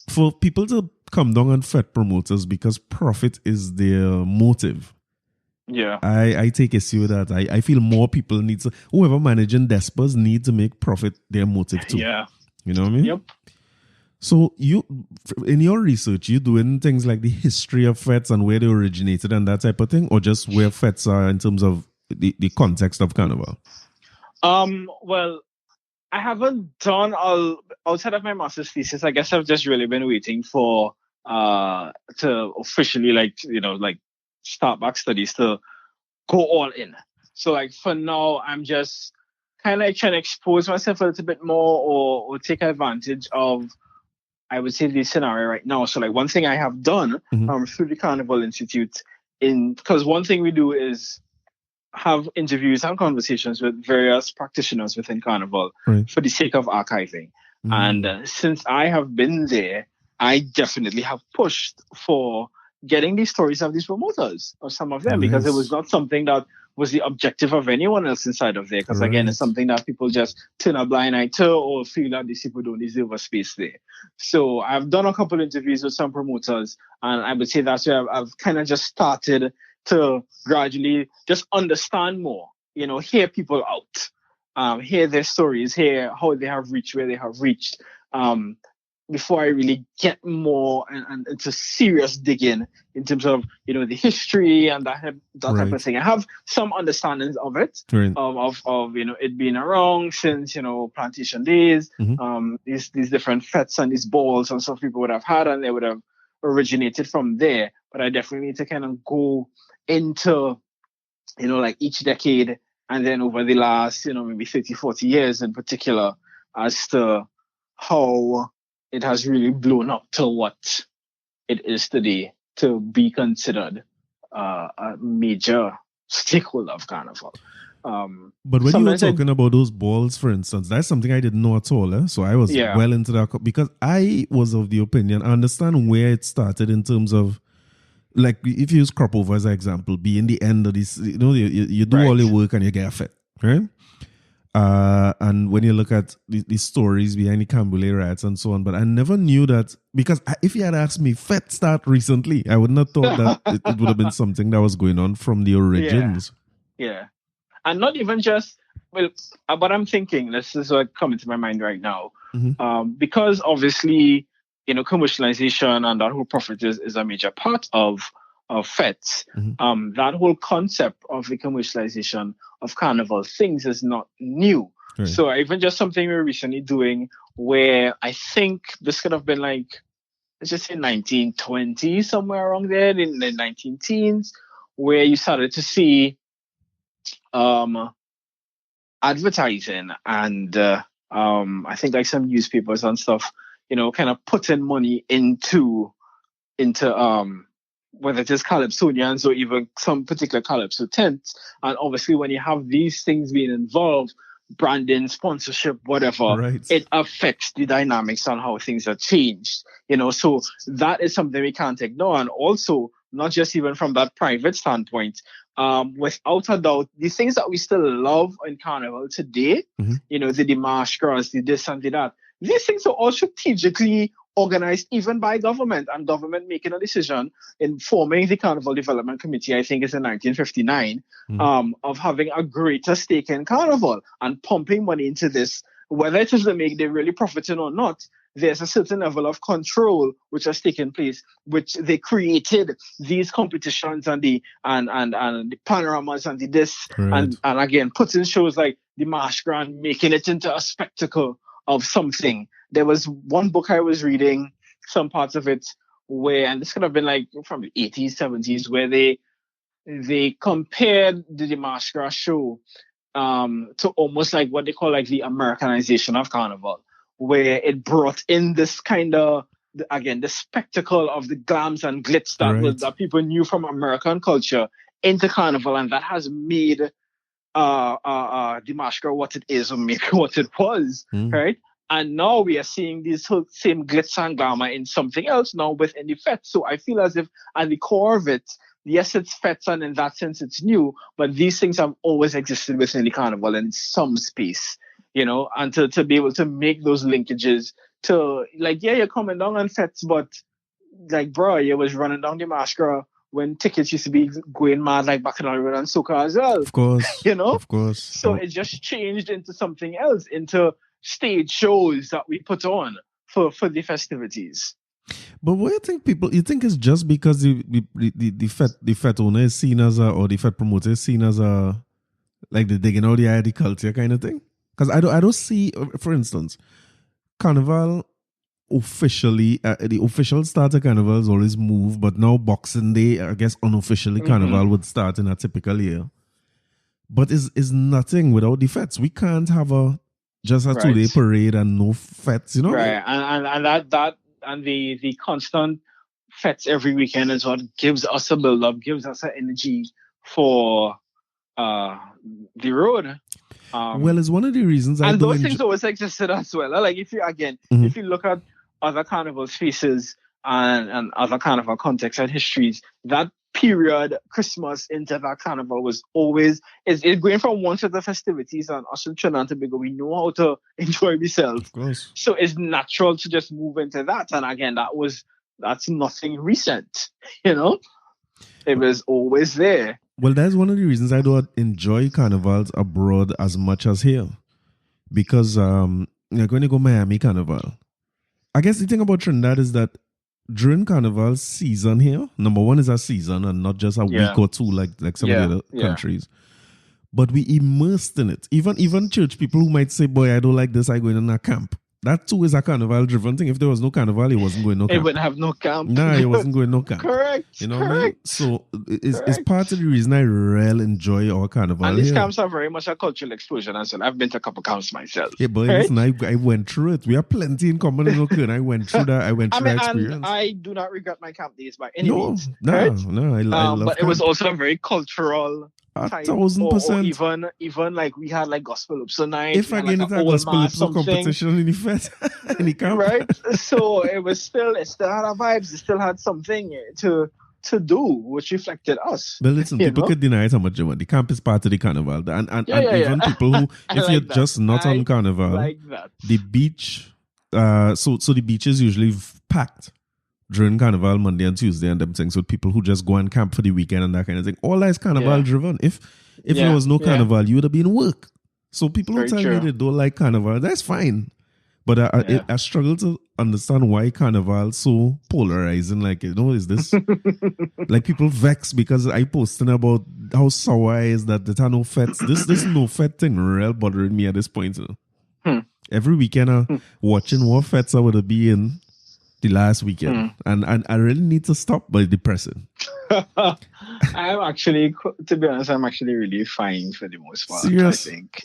for people to come down on fet promoters because profit is their motive, Yeah. I take issue with that. I feel more people need to, whoever managing Despers need to make profit their motive too. Yeah. You know what I mean? Yep. So you, in your research, you doing things like the history of fets and where they originated and that type of thing, or just where fets are in terms of the context of Carnival? Well, I haven't done all outside of my master's thesis. I guess I've just really been waiting for to officially like start back studies to go all in. So like for now, I'm just kind of like trying to expose myself a little bit more or take advantage of, I would say, this scenario right now. So like one thing I have done through the Carnival Institute, because one thing we do is have interviews and conversations with various practitioners within Carnival Right. for the sake of archiving. And since I have been there, I definitely have pushed for getting these stories of these promoters, or some of them, because it was not something that was the objective of anyone else inside of there. Because again, it's something that people just turn a blind eye to or feel that these people don't deserve a space there. So I've done a couple interviews with some promoters, and I would say that's where I've kind of just started to gradually just understand more, hear people out, hear their stories, hear how they have reached where they have reached, before I really get more and into serious digging in terms of, the history and that type of thing. I have some understandings of it, of it being around since, plantation days, these different fetes and these balls and stuff people would have had, and they would have originated from there. But I definitely need to kind of go into, like each decade, and then over the last, maybe 30, 40 years in particular, as to how it has really blown up to what it is today, to be considered a major stakeholder of Carnival. But when you were talking about those balls, for instance, that's something I didn't know at all. So I was well into that, because I was of the opinion, I understand where it started in terms of, like, if you use crop over as an example, being the end of this, you do all your work and you get a fet, right? And when you look at the stories behind the Cambule riots and so on, but I never knew that, because if you had asked me, fet start recently, I would not thought that it would have been something that was going on from the origins. Yeah. And not even just, but I'm thinking, this is what coming to my mind right now, because obviously, commercialization and that whole profit is a major part of fets. That whole concept of the commercialization of Carnival things is not new. Right. So even just something we were recently doing, where I think this could have been like, let's just say 1920, somewhere around there, in the 19 teens, where you started to see advertising and I think like some newspapers and stuff, kind of putting money into whether it is Calypsonians or even some particular Calypso tents. And obviously when you have these things being involved, branding, sponsorship, whatever, it affects the dynamics on how things are changed. So that is something we can't ignore. And also, not just even from that private standpoint, without a doubt, the things that we still love in Carnival today, the masquerades, the this and the that, these things are all strategically organized even by government, and government making a decision in forming the Carnival Development Committee, I think it's in 1959, of having a greater stake in Carnival and pumping money into this, whether it is to make them really profiting or not. There's a certain level of control which has taken place, which they created these competitions and the panoramas and the this, and again putting shows like the Masquerade, making it into a spectacle of something. There was one book I was reading, some parts of it, where, and this could have been like from the 80s, 70s, where they compared the Masquerade show to almost like what they call like the Americanization of Carnival, where it brought in this kind of, again, the spectacle of the glams and glitz that people knew from American culture into Carnival, and that has made Damascus what it is or make what it was, right? And now we are seeing this whole same glitz and glamour in something else now within the fete. So I feel as if at the core of it, yes, it's fete and in that sense it's new, but these things have always existed within the carnival in some space, and to be able to make those linkages to like, yeah, you're coming down on fetes, but like, bro, you was running down the mascara when tickets used to be going mad like Bacchanal and Soca as well. Of course. Of course. So it just changed into something else, into stage shows that we put on for the festivities. But what do you think you think it's just because the fete owner is seen as or the fete promoter is seen as like the digging out the culture kind of thing? Because I don't see, for instance, Carnival officially, the official start of Carnival is always moved, but now Boxing Day, I guess unofficially Carnival would start in a typical year. But is nothing without the fetes. We can't have just a 2-day parade and no fetes, Right, and that and the constant fetes every weekend is what gives us a build up, gives us an energy for the road. Well, it's one of the reasons and those things always existed as well. Like if you look at other carnival spaces and other carnival contexts and histories, that period, Christmas into that carnival was always it's going from one set of festivities, and us in Trinidad and Tobago, we know how to enjoy ourselves. Of course. So it's natural to just move into that. And again, that's nothing recent, It was always there. Well, that's one of the reasons I don't enjoy carnivals abroad as much as here. Because you're going to go Miami Carnival. I guess the thing about Trinidad is that during Carnival season here, number one is a season and not just a week or two like some of the other countries. But we immersed in it. Even church people who might say, boy, I don't like this, I go in a camp. That too is a carnival driven thing. If there was no carnival, it wasn't going no camp. It wouldn't have no camp. Nah, it wasn't going no camp. Correct. You know what I mean? So it's part of the reason I really enjoy our carnival. And these camps are very much a cultural explosion as well. I've been to a couple camps myself. Yeah, but listen, I went through it. We have plenty in common in Oakland. I went through that. I went through that experience. And I do not regret my camp days by any means. No, I love but camp. It was also a very cultural 1,000%. Or even like we had like gospel upso night. If I get into a gospel upso competition in the fete, in the camp. Right? So it still had a vibes. It still had something to do, which reflected us. But listen, people could deny it how much you want. The camp is part of the carnival. And even people who, if you're just not on carnival, like that. The beach, so the beach is usually packed during Carnival, Monday and Tuesday and them things with people who just go and camp for the weekend and that kind of thing. All that is Carnival driven. If there was no Carnival, you would have been work. So people who tell me they don't like Carnival, that's fine. But I struggle to understand why Carnival so polarizing. Like, is this like people vex because I posting about how sour is that there are no fetes. This no fete thing real bothering me at this point. Every weekend watching what fetes I would be in the last weekend, and I really need to stop by depressing. I'm actually, to be honest, I'm actually really fine for the most part. Serious? I think.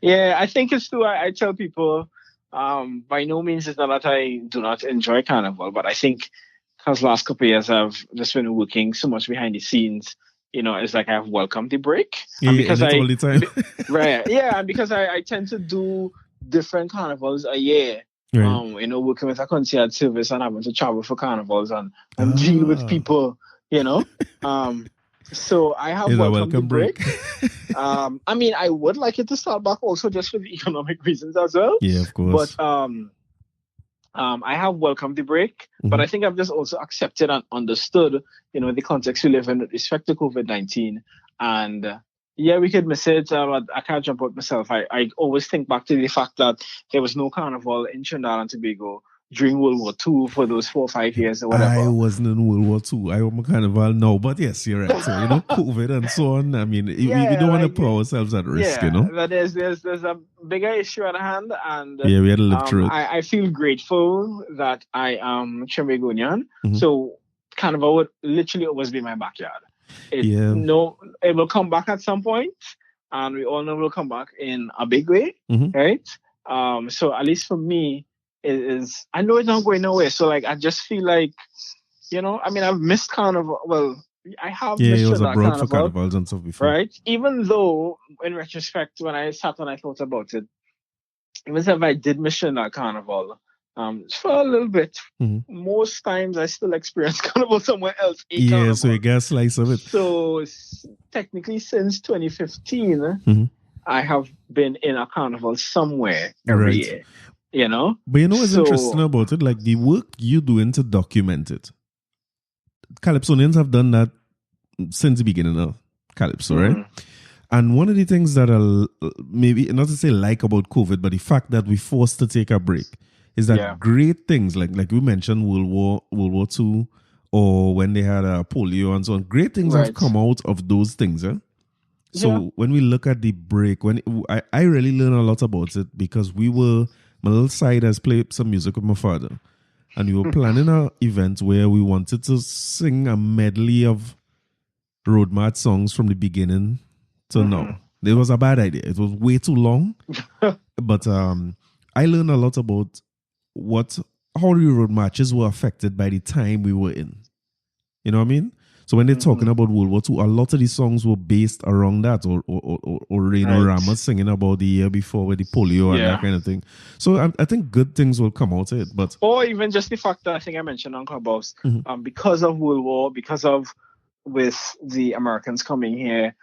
Yeah, I think it's true. I tell people, by no means is that I do not enjoy Carnival, but I think because last couple of years I've just been working so much behind the scenes, it's like I've welcomed the break. Yeah, because all the time. Right. Yeah, and because I tend to do different carnivals a year. Right. Working with a concierge service and having to travel for carnivals and deal with people, so I have welcomed the break. I mean, I would like it to start back also just for the economic reasons as well. Yeah, of course. But I have welcomed the break, but I think I've just also accepted and understood, the context we live in with respect to COVID-19. And yeah, we could miss it, but I can't jump out myself. I always think back to the fact that there was no carnival in Trinidad and Tobago during World War II for those 4 or 5 years or whatever. I wasn't in World War II. I am a carnival now, but yes, you're right. So, COVID and so on. I mean, we don't want to put ourselves at risk, But there's a bigger issue at hand, and we had to live through it. I feel grateful that I am Trimegonian. So Carnival would literally always be my backyard. It will come back at some point, and we all know it will come back in a big way, right? So at least for me, I know it's not going nowhere. So like, I just feel like, I've missed Carnival. Well, I have Yeah, he missed was Trinidad abroad for Carnival, carnivals and stuff before. right? Even though, in retrospect, when I sat and I thought about it, even if I did miss Trinidad Carnival, for a little bit, most times I still experience Carnival somewhere else, a Yeah, so Carnival. you get a slice of it. So technically, since 2015, I have been in a carnival somewhere every year. You know, but you know what's interesting about it? Like the work you doing to document it. Calypsonians have done that since the beginning of Calypso, right? And one of the things that I maybe not to say like about COVID, but the fact that we forced to take a break is that great things like we mentioned World War II, or when they had polio and so on. Great things have come out of those things, eh? So when we look at the break, I really learned a lot about it because my little side has played some music with my father, and we were planning an event where we wanted to sing a medley of road march songs from the beginning to now. It was a bad idea. It was way too long. But I learned a lot about how the road marches were affected by the time we were in. You know what I mean? So when they're talking about World War II, a lot of these songs were based around that, or Reno Rama singing about the year before with the polio and that kind of thing. So I think good things will come out of it. But or even just the fact that I think I mentioned on Clubhouse, because of World War, because of with the Americans coming here,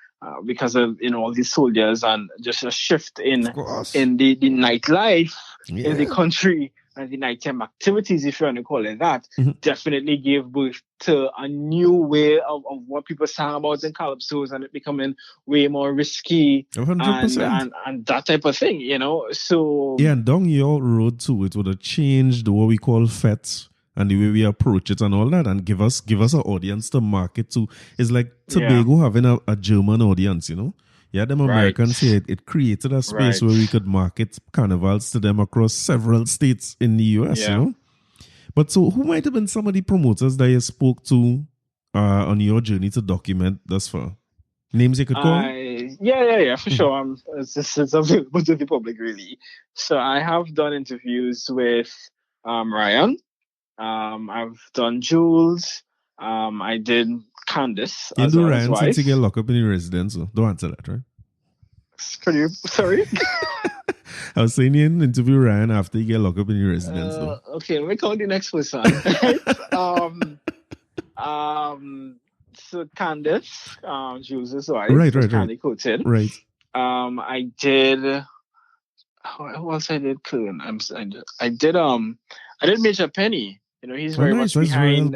because of all these soldiers and just a shift in the nightlife in the country. And the nighttime activities, if you want to call it that, definitely gave birth to a new way of what people sang about in calypsos, and it becoming way more risky 100%. and that type of thing, So and down your road too, it would have changed what we call fetes and the way we approach it and all that, and give us an audience to market to. It's like Tobago having a German audience, Yeah, them Americans here, it created a space where we could market carnivals to them across several states in the US, But so who might have been some of the promoters that you spoke to on your journey to document thus far? Names you could call? Yeah, for sure. It's available to the public, really. So I have done interviews with Ryan. I've done Jules. I did Candice. You do Ryan since you get locked up in your residence, so don't answer that, right? Sorry? I was saying you interview Ryan after you get locked up in your residence, though. Okay, let me call the next person. So Candice, Jules' wife, right. Kandi quoted. Right. I did. Who else I did? I did Major Penny. He's very much behind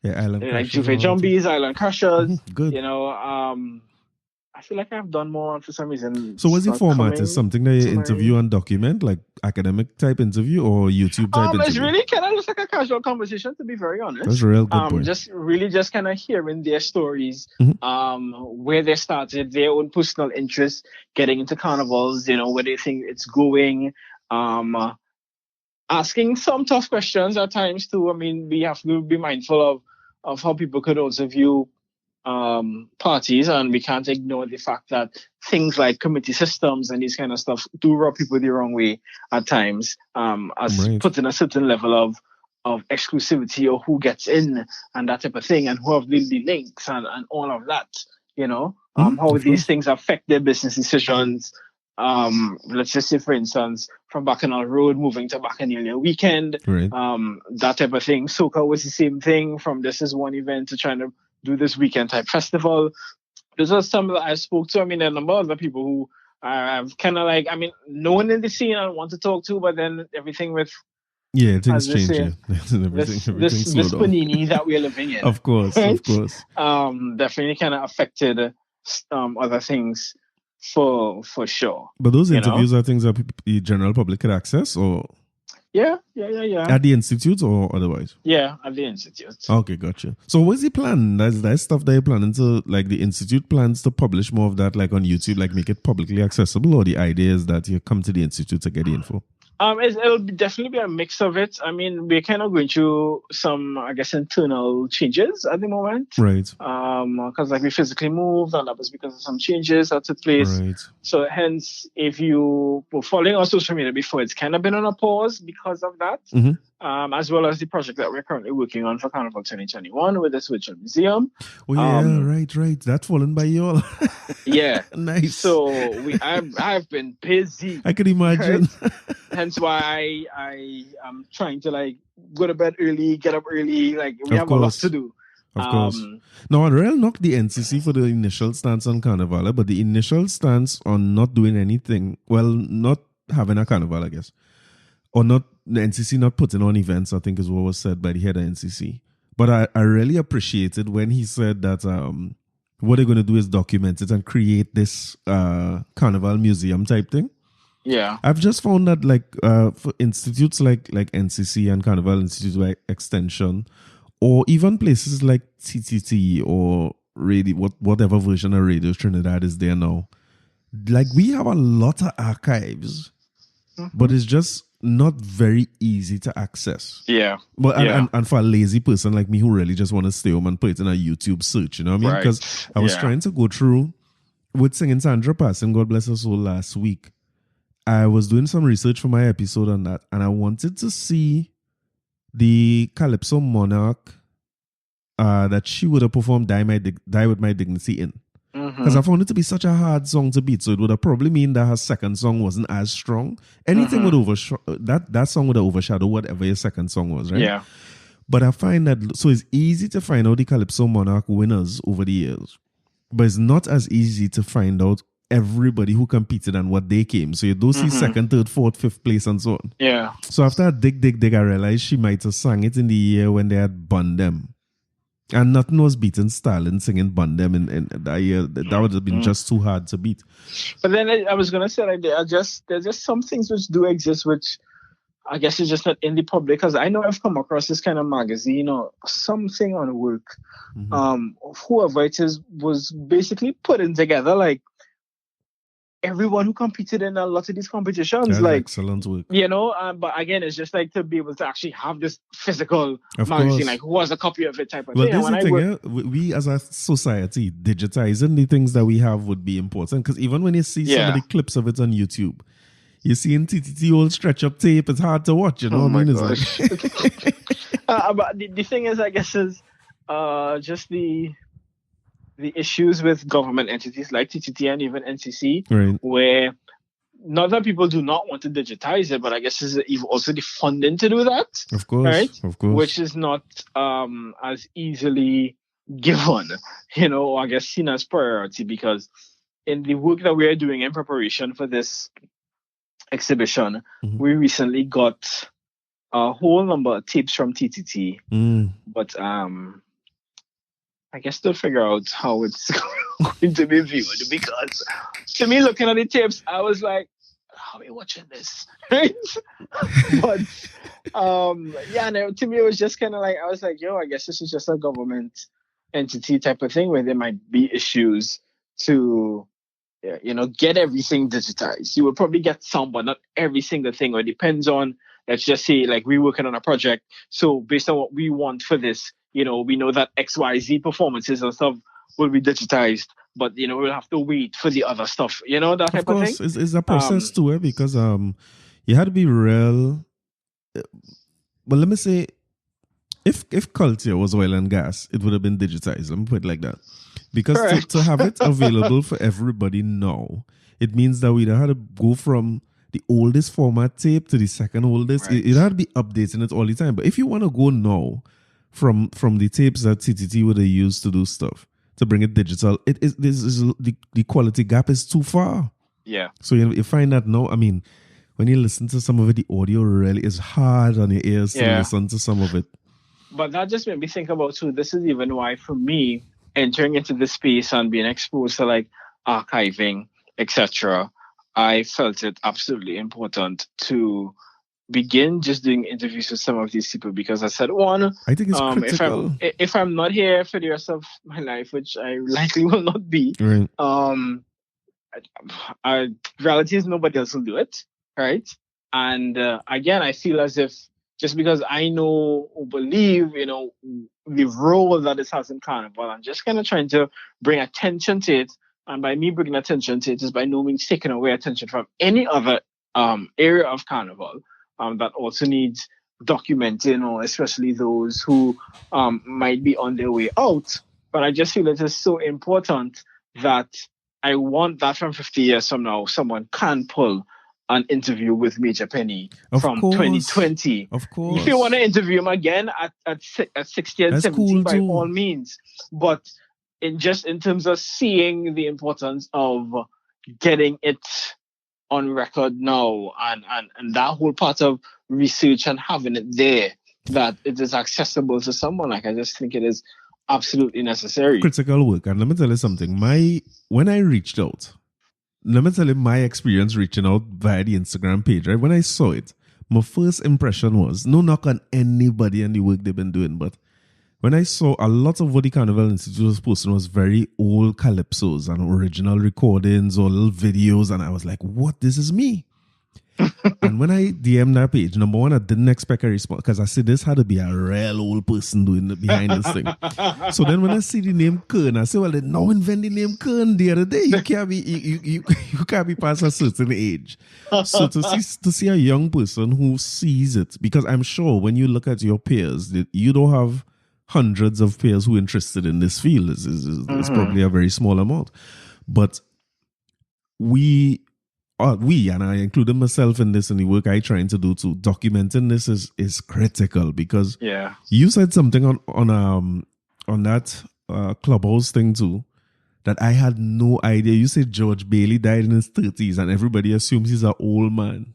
Island like Juve Jumbies, Island Crushers. Good. I feel like I've done more for some reason. So what's the format? Is something that you interview and document, like academic type interview or YouTube type interview? It's really kind of just like a casual conversation, to be very honest. That's a real good point. Just kind of hearing their stories, where they started, their own personal interests, getting into carnivals, where they think it's going, asking some tough questions at times too. I mean, we have to be mindful of how people could also view parties, and we can't ignore the fact that things like committee systems and these kind of stuff do rub people the wrong way at times, as putting a certain level of exclusivity or who gets in and that type of thing, and who have the links and all of that, how these things affect their business decisions. Let's just say, for instance, from Bacchanal Road moving to Bacchanalia Weekend, that type of thing. Soca was the same thing, from this is one event to trying to do this weekend type festival. Those are some that I spoke to. I mean, there are a number of other people who I've kind of known in the scene and want to talk to, but then everything with things change. Everything this panini that we're living in. Of course. Definitely kind of affected other things for sure. But those interviews are things that the general public could access, or? Yeah. At the institute or otherwise? Yeah, at the institute. Okay, gotcha. So what's the plan? That's stuff that you're planning to, like, the institute plans to publish more of that, like on YouTube, like make it publicly accessible, or the idea is that you come to the institute to get the info? It'll definitely be a mix of it. I mean, we're kind of going through some, I guess, internal changes at the moment. Right. Because we physically moved, and that was because of some changes that took place. Right. So hence, if you were following our social media before, it's kind of been on a pause because of that. as well as the project that we're currently working on for Carnival 2021 with this virtual museum. Oh yeah, right. That's fallen by you all. Yeah. Nice. So I've been busy. I can imagine. Right? Hence why I am trying to like go to bed early, get up early. Like we have a lot to do. Of course. Now, I'll knock the NCC for the initial stance on Carnival, but the initial stance on not doing anything, well, not having a Carnival, I guess, or not the NCC not putting on events, I think is what was said by the head of NCC. But I really appreciated when he said that what they're going to do is document it and create this Carnival museum type thing. Yeah. I've just found that like for institutes like NCC and Carnival Institute Extension, or even places like TTT or radio, whatever version of Radio Trinidad is there now. Like we have a lot of archives, but it's just not very easy to access. Yeah. But and for a lazy person like me who really just want to stay home and put it in a YouTube search, you know what I mean? Because I was trying to go through with Singing Sandra passing, God bless her soul, last week. I was doing some research for my episode on that, and I wanted to see the Calypso Monarch that she would have performed Die With My Dignity in. Because I found it to be such a hard song to beat, so it would have probably mean that her second song wasn't as strong. Anything would that song would have overshadowed whatever your second song was, right? Yeah. But I find that, so it's easy to find out the Calypso Monarch winners over the years, but it's not as easy to find out everybody who competed and what they came. So you do see second, third, fourth, fifth place and so on. Yeah. So after I dig, I realized she might have sang it in the year when they had banned them. And nothing was beating Stalin singing Bun Them in that year. That would have been just too hard to beat. But then I was going to say, like, there's just some things which do exist, which I guess is just not in the public. Because I know I've come across this kind of magazine or something on work. Whoever it is was basically putting together, like, everyone who competed in a lot of these competitions. That's like excellent work. You know, but again, it's just like to be able to actually have this physical of magazine, course. like who has a copy of it type of well, thing. Well, this is the thing, we as a society, digitizing the things that we have would be important. Because even when you see some of the clips of it on YouTube, you see in TTT old stretch up tape, it's hard to watch, you know what I mean? Gosh. But the thing is, I guess, is just the issues with government entities like TTT and even NCC, right, where not that people do not want to digitize it, but I guess is also the funding to do that. Of course, right? Of course. Which is not as easily given, you know, or I guess seen as priority, because in the work that we are doing in preparation for this exhibition, we recently got a whole number of tapes from TTT, but I guess to figure out how it's going to be viewed, because to me, looking at the tapes, I was like, how are we watching this? Right? But to me, it was just kind of like, I was like, I guess this is just a government entity type of thing where there might be issues to, get everything digitized. You will probably get some, but not every single thing. Or it depends on, let's just say, like, we're working on a project. So based on what we want for this, we know that XYZ performances and stuff will be digitized, but we'll have to wait for the other stuff, that type of thing. It's a process too, because you had to be real. But let me say, if culture was oil and gas, it would have been digitized. Let me put it like that, because to have it available for everybody now, it means that we'd had to go from the oldest format tape to the second oldest. Right. It had to be updating it all the time. But if you want to go now, from the tapes that TTT would have used to do stuff, to bring it digital, the quality gap is too far. Yeah. So you find that now, I mean, when you listen to some of it, the audio really is hard on your ears to listen to some of it. But that just made me think about, too, this is even why, for me, entering into this space and being exposed to, like, archiving, etc., I felt it absolutely important to begin just doing interviews with some of these people, because I said, one, I think it's critical. If I'm not here for the rest of my life, which I likely will not be, right. Reality is nobody else will do it, right? And again, I feel as if just because I know or believe, the role that this has in Carnival, I'm just kind of trying to bring attention to it. And by me bringing attention to it is by no means taking away attention from any other area of Carnival that also needs documenting, or especially those who might be on their way out. But I just feel it is so important that I want that from 50 years from now, someone can pull an interview with Major Penny Of from course. 2020. Of course. If you want to interview him again at 60 and That's 70, cool by too. all means. But in terms of seeing the importance of getting it on record now, and that whole part of research and having it there, that it is accessible to someone, like, I just think it is absolutely necessary. Critical work. And let me tell you something. When I reached out, let me tell you my experience reaching out via the Instagram page, right? When I saw it, my first impression was, no knock on anybody and the work they've been doing, but when I saw a lot of what the Carnival Institute was posting was very old calypsos and original recordings or little videos, and I was like, what? This is me. And when I DM'd that page, number one, I didn't expect a response because I said this had to be a real old person doing behind this thing. So then when I see the name Kearn, I say, well, they now invent the name Kearn the other day. You can't be you can't be past a certain age. So to see a young person who sees it, because I'm sure when you look at your peers, that you don't have hundreds of peers who are interested in this field. It's probably a very small amount. But we, and I included myself in this, and the work I trying to do to documenting this is critical, because you said something on that Clubhouse thing too that I had no idea. You said George Bailey died in his 30s, and everybody assumes he's an old man.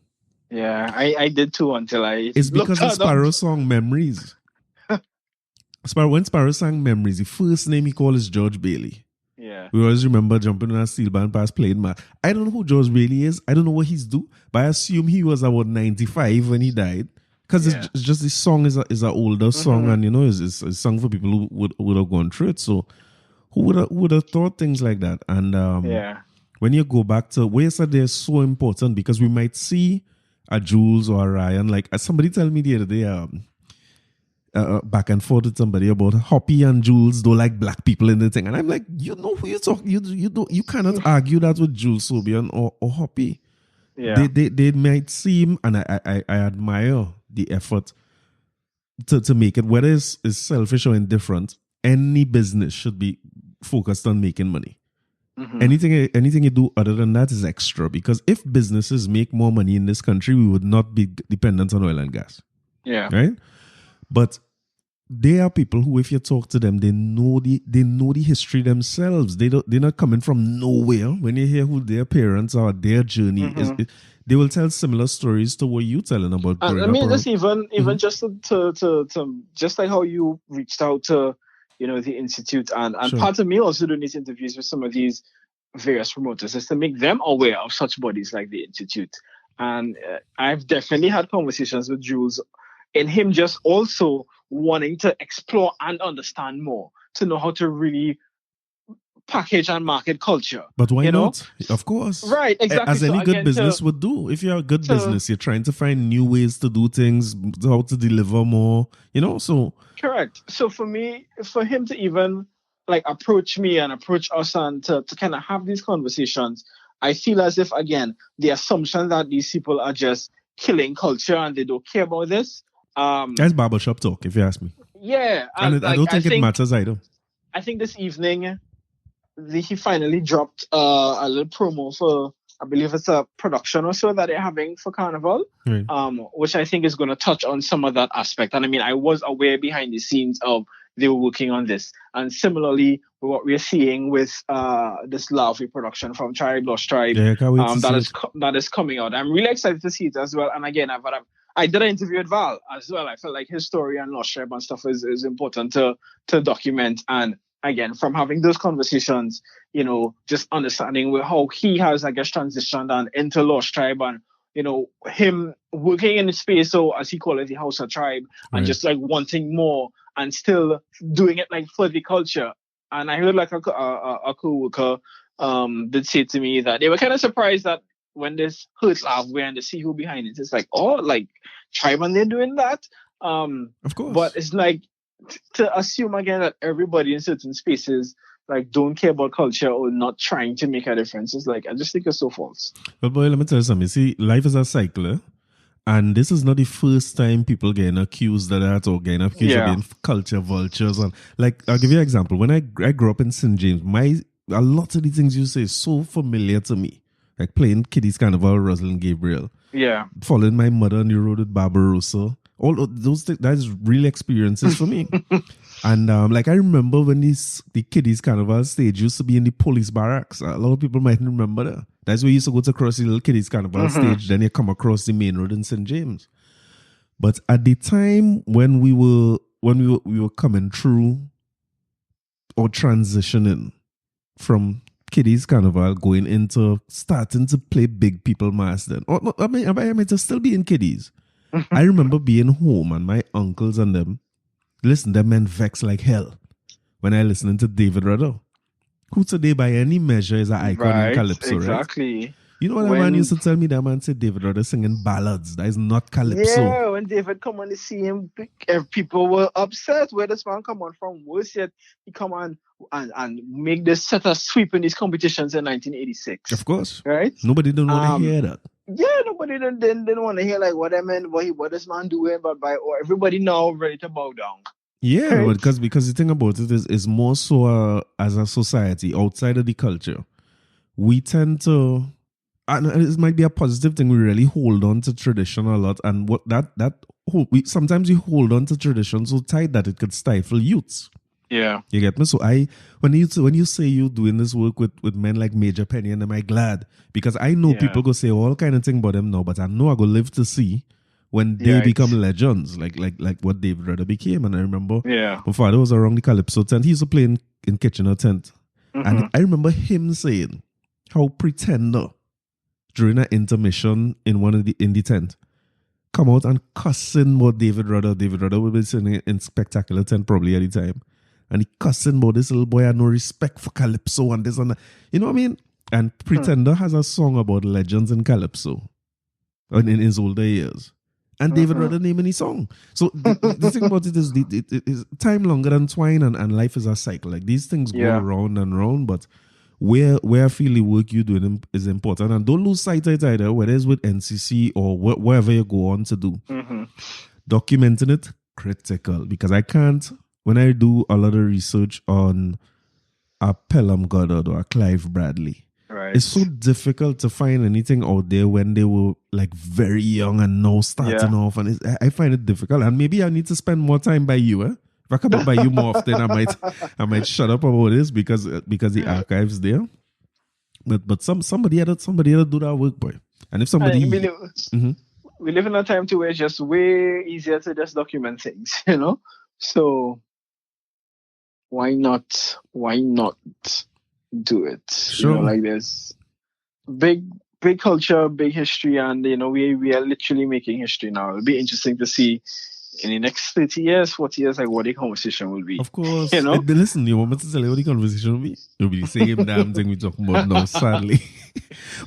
Yeah, I did too until I. It's because of Sparrow song Memories. When Sparrow sang Memories, the first name he called is George Bailey. Yeah. We always remember jumping on a steel band past playing man. I don't know who George Bailey is. I don't know what he's do, but I assume he was about 95 when he died. Because it's just this song is an older song, and it's a song for people who would have gone through it. So who would have thought things like that? And when you go back to where they're so important, because we might see a Jules or a Ryan, like somebody tell me the other day, back and forth with somebody about Hoppy and Jules don't like black people in the thing, and I'm like, you know who you talk, you cannot argue that with Jules Sobian or Hoppy. Yeah, they might seem, and I admire the effort to make it, whether it's selfish or indifferent. Any business should be focused on making money. Anything you do other than that is extra, because if businesses make more money in this country, we would not be dependent on oil and gas. Yeah, right. But there are people who, if you talk to them, they know the history themselves. They're not coming from nowhere. When you hear who their parents are, their journey is, they will tell similar stories to what you're telling about. I mean, just even just to just like how you reached out to the institute, and sure. Part of me also doing these interviews with some of these various promoters is to make them aware of such bodies like the institute. And I've definitely had conversations with Jules, in him just also wanting to explore and understand more, to know how to really package and market culture. But why not? Of course. Right, exactly. As any good business would do. If you're a good business, you're trying to find new ways to do things, how to deliver more, so. Correct. So for him to even like approach me and approach us and to kind of have these conversations, I feel as if, again, the assumption that these people are just killing culture and they don't care about this. That's barbershop talk, if you ask me. Yeah. And I don't think it matters either. I think this evening, he finally dropped a little promo for, I believe it's a production or so that they're having for Carnival, right. Which I think is going to touch on some of that aspect. And I mean, I was aware behind the scenes of they were working on this. And similarly, what we're seeing with this Larvae production from Tribe Lost Tribe, that is coming out. I'm really excited to see it as well. And again, I did an interview with Val as well. I felt like his story and Lost Tribe and stuff is important to document. And again, from having those conversations, just understanding how he has, I guess, transitioned and into Lost Tribe, and him working in the space, so as he called it, the House of Tribe, right. And just like wanting more and still doing it like for the culture. And I heard like a co-worker did say to me that they were kind of surprised that when this hurts Larvae and they see who behind it, it's like, oh, like Tribe and they're doing that. Of course. But it's like to assume again that everybody in certain spaces like don't care about culture or not trying to make a difference is like, I just think it's so false. But boy, let me tell you something. See, life is a cycle, And this is not the first time people getting accused of that or getting accused of Yeah. being culture vultures. And like, I'll give you an example. When I grew up in St. James, a lot of the things you say is so familiar to me. Like playing Kiddies Carnival, Rosalind Gabriel, Yeah. following my mother on the road with Barbarossa. All of those things, that's real experiences for me. And like I remember when the Kiddies Carnival stage used to be in the police barracks. A lot of people might remember that. That's where you used to go to cross the little Kiddies Carnival stage. Then you come across the main road in St. James. But at the time when we were coming through or transitioning from Kiddies Carnival going into starting to play big people mass then. Or, no, I mean to still be in Kiddies. I remember being home and my uncles and them, listen, them men vex like hell when I listening to David Rudder, who today by any measure is an icon in Right. Calypso, right? Exactly. You know what that man used to tell me? That man said David Rudder singing ballads. That is not Calypso. Yeah, when David come on to see him, people were upset where this man come on from. Worse yet, he come on and make this set a sweep in these competitions in 1986. Of course. Right? Nobody didn't want to hear that. Yeah, nobody didn't want to hear like what I meant, what this man doing, but or everybody now ready to bow down. Yeah, right? because the thing about it is more so as a society outside of the culture, we tend to, and it might be a positive thing. We really hold on to tradition a lot, and what sometimes we hold on to tradition so tight that it could stifle youths. Yeah, you get me. So when you say you doing this work with men like Major Penny and them, I'm glad because I know people go say all kind of thing about them now, but I know I go live to see when they become legends, like what David Rudder became. And I remember my father was around the Calypso tent. He used to play in Kitchener tent, and I remember him saying how Pretender during an intermission in the tent come out and cussing about David Rudder. David Rudder would be sitting in Spectacular tent probably at the time. And he cussing about this little boy had no respect for Calypso and this and that. You know what I mean? And Pretender has a song about legends in Calypso in his older years. And David Rudder named any song. So the thing about it is time longer than twine and life is a cycle. Like these things go round and round, but where I feel the work you're doing is important. And don't lose sight of it either, whether it's with NCC or wherever you go on to do. Documenting it, critical. Because I can't, when I do a lot of research on a Pelham Goddard or a Clive Bradley, it's so difficult to find anything out there when they were like very young and now starting off. And I find it difficult. And maybe I need to spend more time by you, If I come up by you more often, I might shut up about this because the archive's there. But somebody had to do that work, boy. And if somebody we live in a time too where it's just way easier to just document things, So why not do it? Sure. Like there's big culture, big history, and we are literally making history now. It'll be interesting to see in the next 30 years, 40 years, like what the conversation will be. Of course. Listen, you want me to tell you what the conversation will be? It'll be the same damn thing we're talking about now, sadly.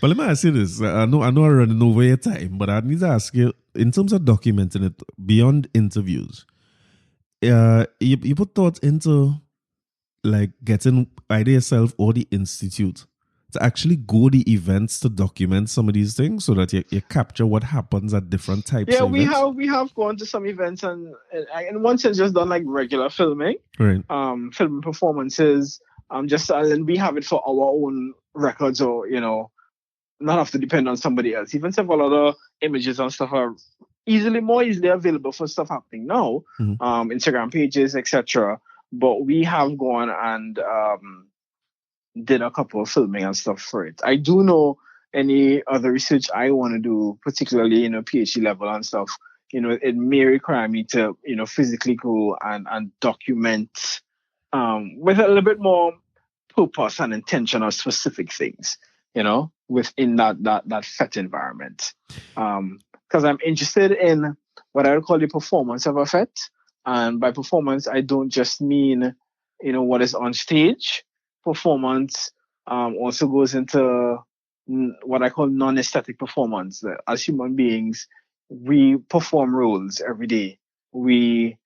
But let me ask you this. I know I'm running over your time, but I need to ask you, in terms of documenting it beyond interviews, you put thought into like getting either yourself or the institute to actually go the events to document some of these things so that you capture what happens at different types of events? Yeah, we have gone to some events and in one sense just done like regular filming, right? Filming performances, and we have it for our own records or not have to depend on somebody else. Even several other images and stuff are more easily available for stuff happening now, Instagram pages, etc. But we have gone and did a couple of filming and stuff for it. I do know any other research I want to do, particularly PhD level and stuff, it may require me to physically go and document with a little bit more purpose and intention or specific things, within that FET environment. Because I'm interested in what I would call the performance of a FET. And by performance, I don't just mean, what is on stage. Performance also goes into what I call non-aesthetic performance. As human beings, we perform roles every day. We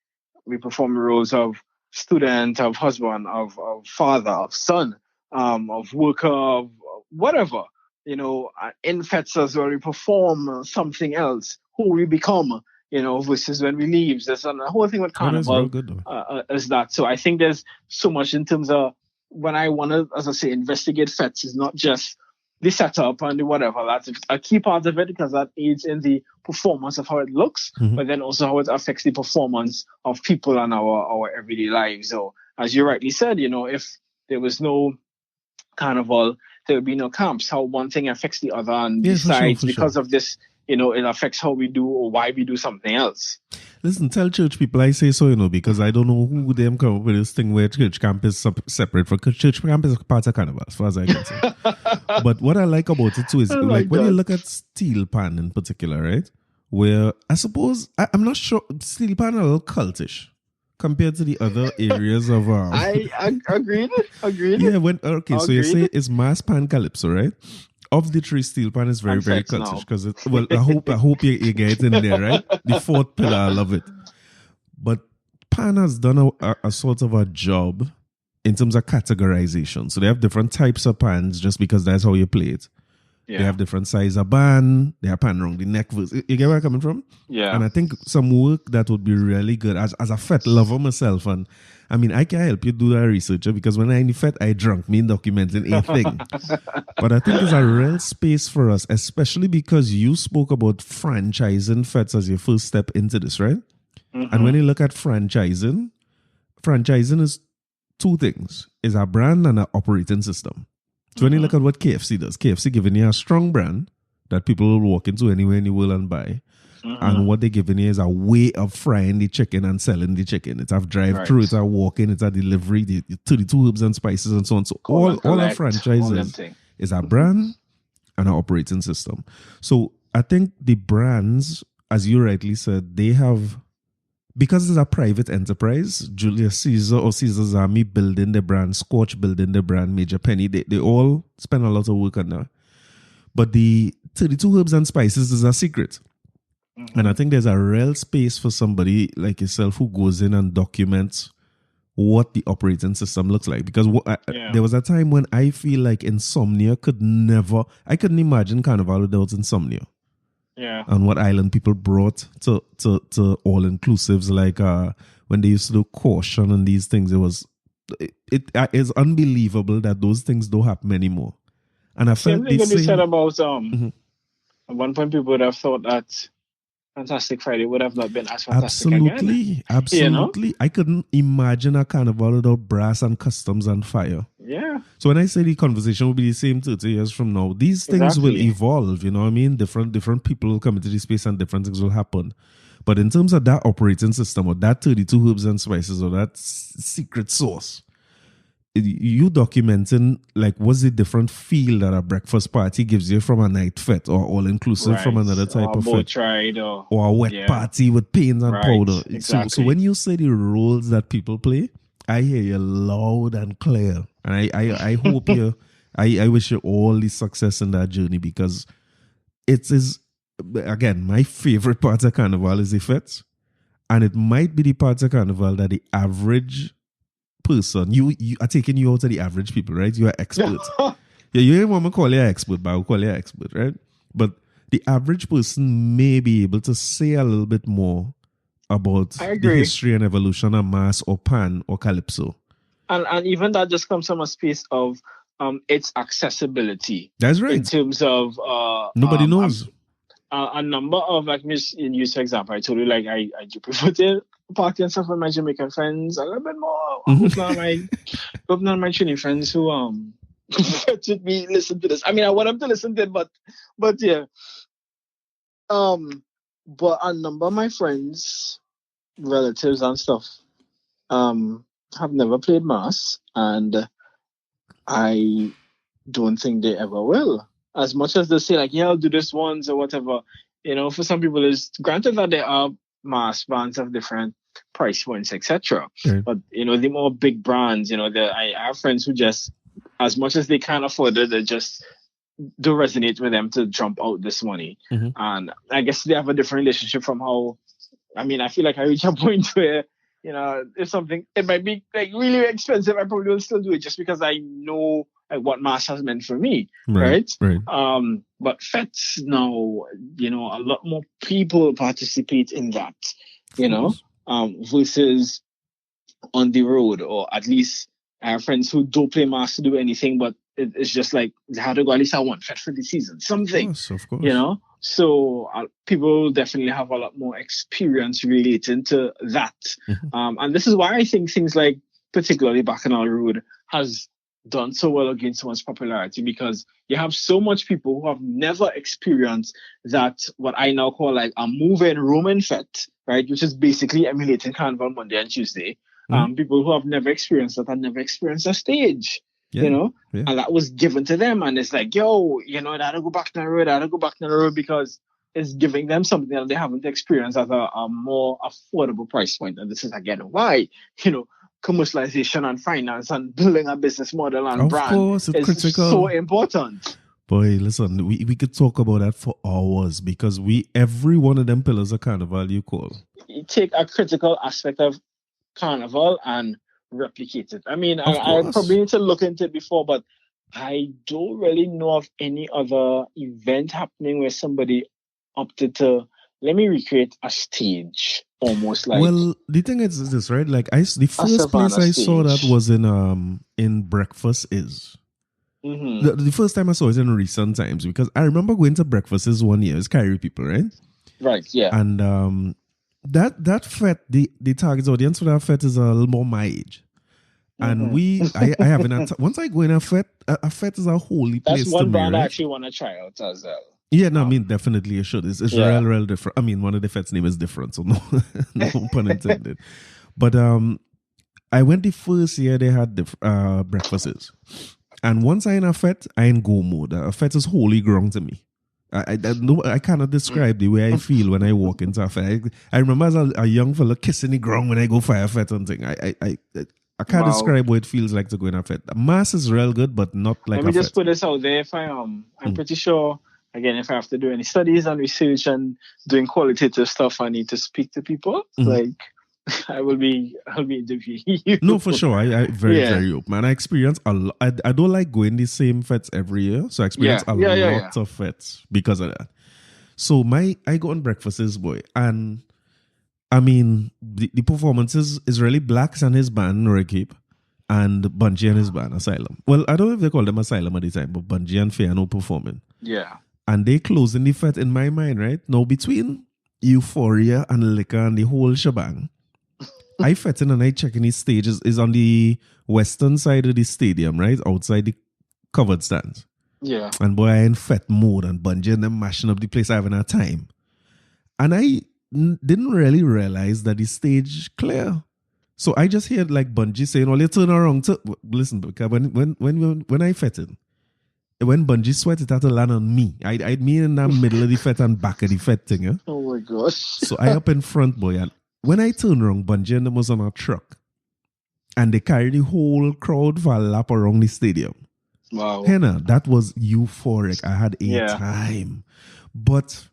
perform roles of student, of husband, of father, of son, of worker, of whatever. in fetes as well, we perform something else, who we become, versus when we leave. There's a whole thing with That's real Carnival good though. is that. So I think there's so much in terms of when I want to, as I say, investigate fetes is not just the setup and the whatever. That's a key part of it because that aids in the performance of how it looks, but then also how it affects the performance of people and our everyday lives. So as you rightly said, if there was no Carnival, there will be no camps. How one thing affects the other, and Yeah, besides, for sure. because of this, it affects how we do or why we do something else. Listen, tell church people I say so, because I don't know who them come up with this thing where church camp is separate. For church camp is part of Carnival, as far as I can say. But what I like about it too is like when you look at steel pan in particular, right? Where I suppose I'm not sure steel pan are a little cultish compared to the other areas of. I agreed. Yeah, so you say it's mass pan calypso, right? Of the three, steel pan is very, And very fetes cultish now. because I hope you get it in there, right? The fourth pillar, I love it. But pan has done a sort of a job in terms of categorization. So they have different types of pans just because that's how you play it. Yeah. They have different size of band. They have pan around the neck. You get where I'm coming from? Yeah. And I think some work that would be really good as a fet lover myself. And I mean, I can help you do that research because when I in the fet, I drunk me in documenting a thing. But I think there's a real space for us, especially because you spoke about franchising fets as your first step into this, right? Mm-hmm. And when you look at franchising is two things. It's a brand and an operating system. So when you look at what KFC does, KFC giving you a strong brand that people will walk into anywhere in the world and buy. And what they're giving you is a way of frying the chicken and selling the chicken. It's a drive-through, it's a walk-in, it's a delivery, the 32 herbs and spices and so on. So all our franchises is a brand and an operating system. So I think the brands, as you rightly said, they have, because it's a private enterprise, Julius Caesar or Caesar's Army building the brand, Scotch building the brand, Major Penny, they all spend a lot of work on that. But the 32 herbs and spices is a secret. And I think there's a real space for somebody like yourself who goes in and documents what the operating system looks like. Because there was a time when I feel like insomnia I couldn't imagine Carnival without insomnia. Yeah. And what island people brought to all inclusives, like when they used to do caution and these things, it is unbelievable that those things don't happen anymore. And I felt you said about at one point people would have thought that Fantastic Friday would have not been as fantastic again. Absolutely. I couldn't imagine a carnival without brass and customs and fire. Yeah. So when I say the conversation will be the same 30 years from now, these things will evolve, you know what I mean? Different people will come into this space and different things will happen. But in terms of that operating system or that 32 herbs and spices or that secret sauce, you documenting like what's the different feel that a breakfast party gives you from a night fet or all inclusive from another type of fet, or a wet party with paint and powder. Exactly. So when you say the roles that people play, I hear you loud and clear, and I hope I wish you all the success in that journey, because it is, again, my favorite part of Carnival is the fets, and it might be the part of Carnival that the average person, you are taking you out of the average people, right? You are expert. You ain't want to call you an expert, but I'll call you an expert, right? But the average person may be able to say a little bit more about the history and evolution of mass or pan or calypso. And even that just comes from a space of its accessibility. That's right. In terms of nobody knows. A number of, like, use for example, I told you, like, I do prefer to party and stuff with my Jamaican friends a little bit more. Hope none of my Trinidad friends who with me listen to this. I mean, I want them to listen to it, but yeah. But a number of my friends, relatives and stuff, have never played mass, and I don't think they ever will. As much as they say, like, yeah, I'll do this once or whatever, for some people, it's granted that there are mass bands of different price points, etc. But the more big brands, I have friends who just, as much as they can afford it, they just do resonate with them to jump out this money. And I guess they have a different relationship from how. I mean, I feel like I reach a point where, if something, it might be like really expensive, I probably will still do it just because I know what mass has meant for me, Right. right? But fetes now, a lot more people participate in that, versus on the road, or at least I have friends who don't play mass to do anything, but it's just like they had to go at least one fete for the season, something, Of course. So people definitely have a lot more experience relating to that. And this is why I think things like particularly Bacchanal Road has done so well against so much popularity, because you have so much people who have never experienced that, what I now call like a moving Roman fete, right? Which is basically emulating Carnival Monday and Tuesday. People who have never experienced that and never experienced a stage, and that was given to them. And it's like, yo, I gotta go back to the road because it's giving them something that they haven't experienced at a more affordable price point. And this is again why, commercialization and finance and building a business model and brand course, it's is critical. so important. Boy, listen, we could talk about that for hours, because every one of them pillars of Carnival you call. You take a critical aspect of Carnival and replicate it. I mean, I probably need to look into it before, but I don't really know of any other event happening where somebody opted to, let me recreate a stage, almost like. Well, the thing is this, right? Like the first place I saw that was in Breakfast Is. The first time I saw it in recent times, because I remember going to Breakfast Is one year. It's Kyrie people, right? Right. Yeah. And that fete, the target audience for that fete is a little more my age. And I haven't, once I go in a fete is a holy place to me. That's one brand I actually want to try out as well. Yeah, no, I mean, definitely you should. It's real different. I mean, one of the fetes' name is different, so no pun intended. But I went the first year they had the breakfasts. And once I in a fete, I in go mode. A fete is holy ground to me. I cannot describe the way I feel when I walk into a fete. I remember as a young fella kissing the ground when I go for a fete and thing. I can't describe what it feels like to go in a fete. Mass is real good, but not like a fete. Let me just put this out there. If I'm pretty sure, again, if I have to do any studies and research and doing qualitative stuff, I need to speak to people. Like, I'll be interviewing you. No, for sure. I very open. And I experience a lot. I don't like going the same fetes every year, so I experience a lot of fetes because of that. So I go on breakfasts, boy, and I mean the performances is really Blacks and his band Norcape and Bungie and his band Asylum. Well, I don't know if they call them Asylum at the time, but Bungie and Fiano performing. Yeah. And they closing the fete in my mind, right? Now between Euphoria and Liquor and the whole shebang, I fete in and I check in his stages is on the western side of the stadium, right? Outside the covered stands. Yeah. And boy, I in fete mode and Bungie and them mashing up the place having a time. And I didn't really realize that the stage clear. So I just heard like Bungie saying, "Oh, you turn around." Listen, because when I fete in, when Bungie sweat, it had to land on me. I'd me in the middle of the fete and back of the fete thing. Eh? Oh my gosh. So I up in front, boy, and when I turn around, Bungie and them was on a truck. And they carry the whole crowd for a lap around the stadium. Wow. Henna, that was euphoric. I had a time. But,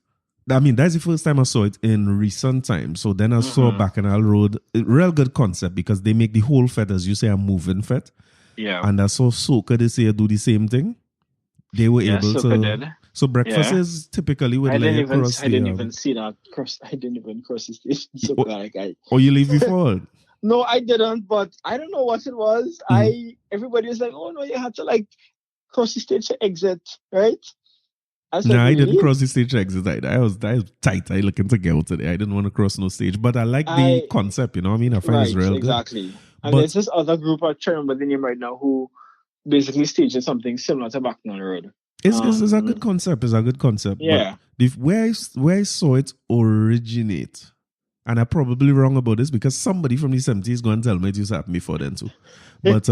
I mean, that's the first time I saw it in recent times. So then I saw Bacchanal Road. Real good concept because they make the whole fete, as you say, a moving fete. Yeah. And I saw Soca this year do the same thing. They were able Soca to... did. So breakfast is typically with lay across I didn't even see that cross. I didn't even cross the stage. So you leave before? No, I didn't. But I don't know what it was. Everybody was like, "Oh no, you had to like cross the stage to exit, right?" I didn't cross the stage to exit. I was tight. I looking to get out today. I didn't want to cross no stage, but I like the concept. You know what I mean? I find it's real exactly. good. And there's this other group I can't remember the name right now who basically staged something similar to Bacchanal Road. It's a good concept. It's a good concept. Yeah. But where I saw it originate, and I'm probably wrong about this because somebody from the 70s is going to tell me it used to happen before then too. But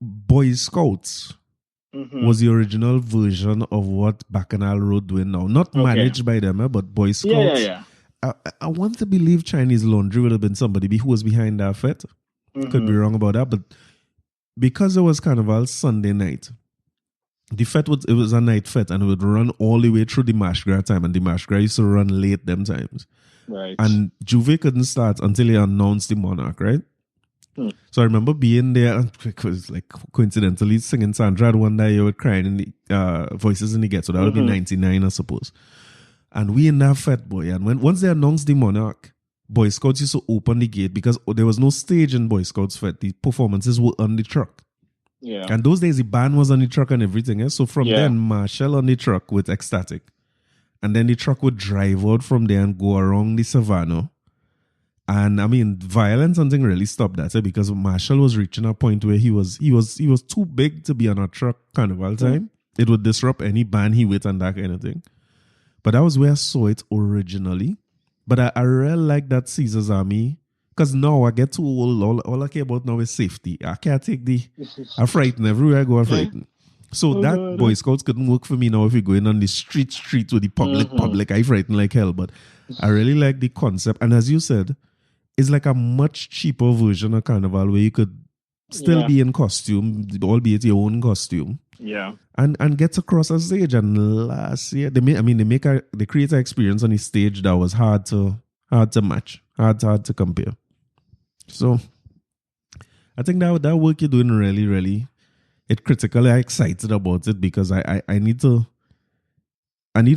Boy Scouts was the original version of what Bacchanal Road doing now. Not managed by them, but Boy Scouts. Yeah. I want to believe Chinese Laundry would have been somebody who was behind that fete. Could be wrong about that, but because it was Carnival Sunday night, the fete was a night fete and it would run all the way through the Marsh Gras time, and the Marsh Gras used to run late them times. Right. And Juve couldn't start until he announced the Monarch, right? So I remember being there, because like coincidentally singing Sandra had one day with crying in the Voices in the Ghetto. That would be 99, I suppose. And we in that fete, boy. And once they announced the Monarch, Boy Scouts used to open the gate because there was no stage in Boy Scouts fete. The performances were on the truck. Yeah. And those days the band was on the truck and everything else. So from then, Marshall on the truck with Ecstatic. And then the truck would drive out from there and go around the savannah. And I mean, violence and thing really stopped that, because Marshall was reaching a point where he was too big to be on a truck Carnival time. It would disrupt any band he with and that kind of thing. But that was where I saw it originally. But I really like that Caesar's Army, because now I get too old. All I care about now is safety. I can't take I'm frightened. Everywhere I go, I'm frightened. So that Boy Scouts couldn't work for me now if you're going on the street with the public. I frightened like hell. But I really like the concept. And as you said, it's like a much cheaper version of Carnival where you could still be in costume, albeit your own costume. Yeah. And gets across a stage. And last year, they create an experience on the stage that was hard to match, hard to compare. So I think that work you're doing really, really, it critically excited about it, because I need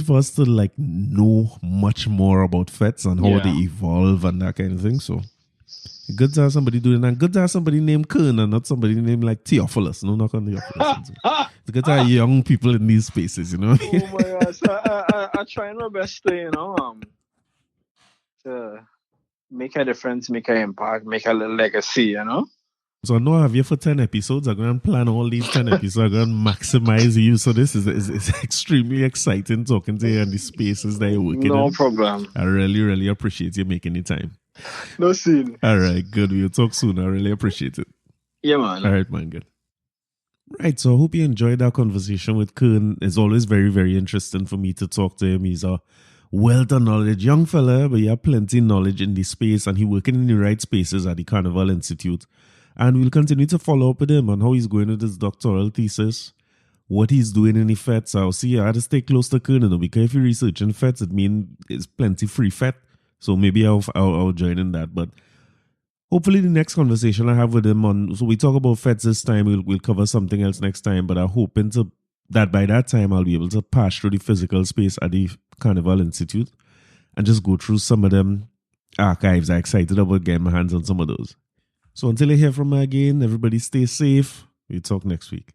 for us to like know much more about fetes and how they evolve and that kind of thing. So good to have somebody doing that. And good to have somebody named Kearn and not somebody named like Theophilus. No, not on Theophilus. It's good to have young people in these spaces, you know. Oh my gosh. I try my best to, to make a difference, make an impact, make a little legacy, you know. So I know I have you for 10 episodes. I'm going to plan all these 10 episodes. I'm going to maximize you. So this is extremely exciting talking to you and the spaces that you're working in. No problem. I really, really appreciate you making the time. No scene. All right, good. We'll talk soon. I really appreciate it. Yeah, man. All right, man. Good. Right, so I hope you enjoyed that conversation with Kearn. It's always very, very interesting for me to talk to him. He's a wealth of knowledge, young fella, but he has plenty of knowledge in this space, and he's working in the right spaces at the Carnival Institute. And we'll continue to follow up with him on how he's going with his doctoral thesis, what he's doing in the fetes. I'll see. I had to stay close to Kearn, because if you're researching fetes, it means it's plenty free fet. So maybe I'll join in that. But hopefully the next conversation I have with him so we talk about fetes this time. We'll cover something else next time. But I'm hoping that by that time I'll be able to pass through the physical space at the Carnival Institute and just go through some of them archives. I'm excited about getting my hands on some of those. So until I hear from you again, everybody stay safe. We'll talk next week.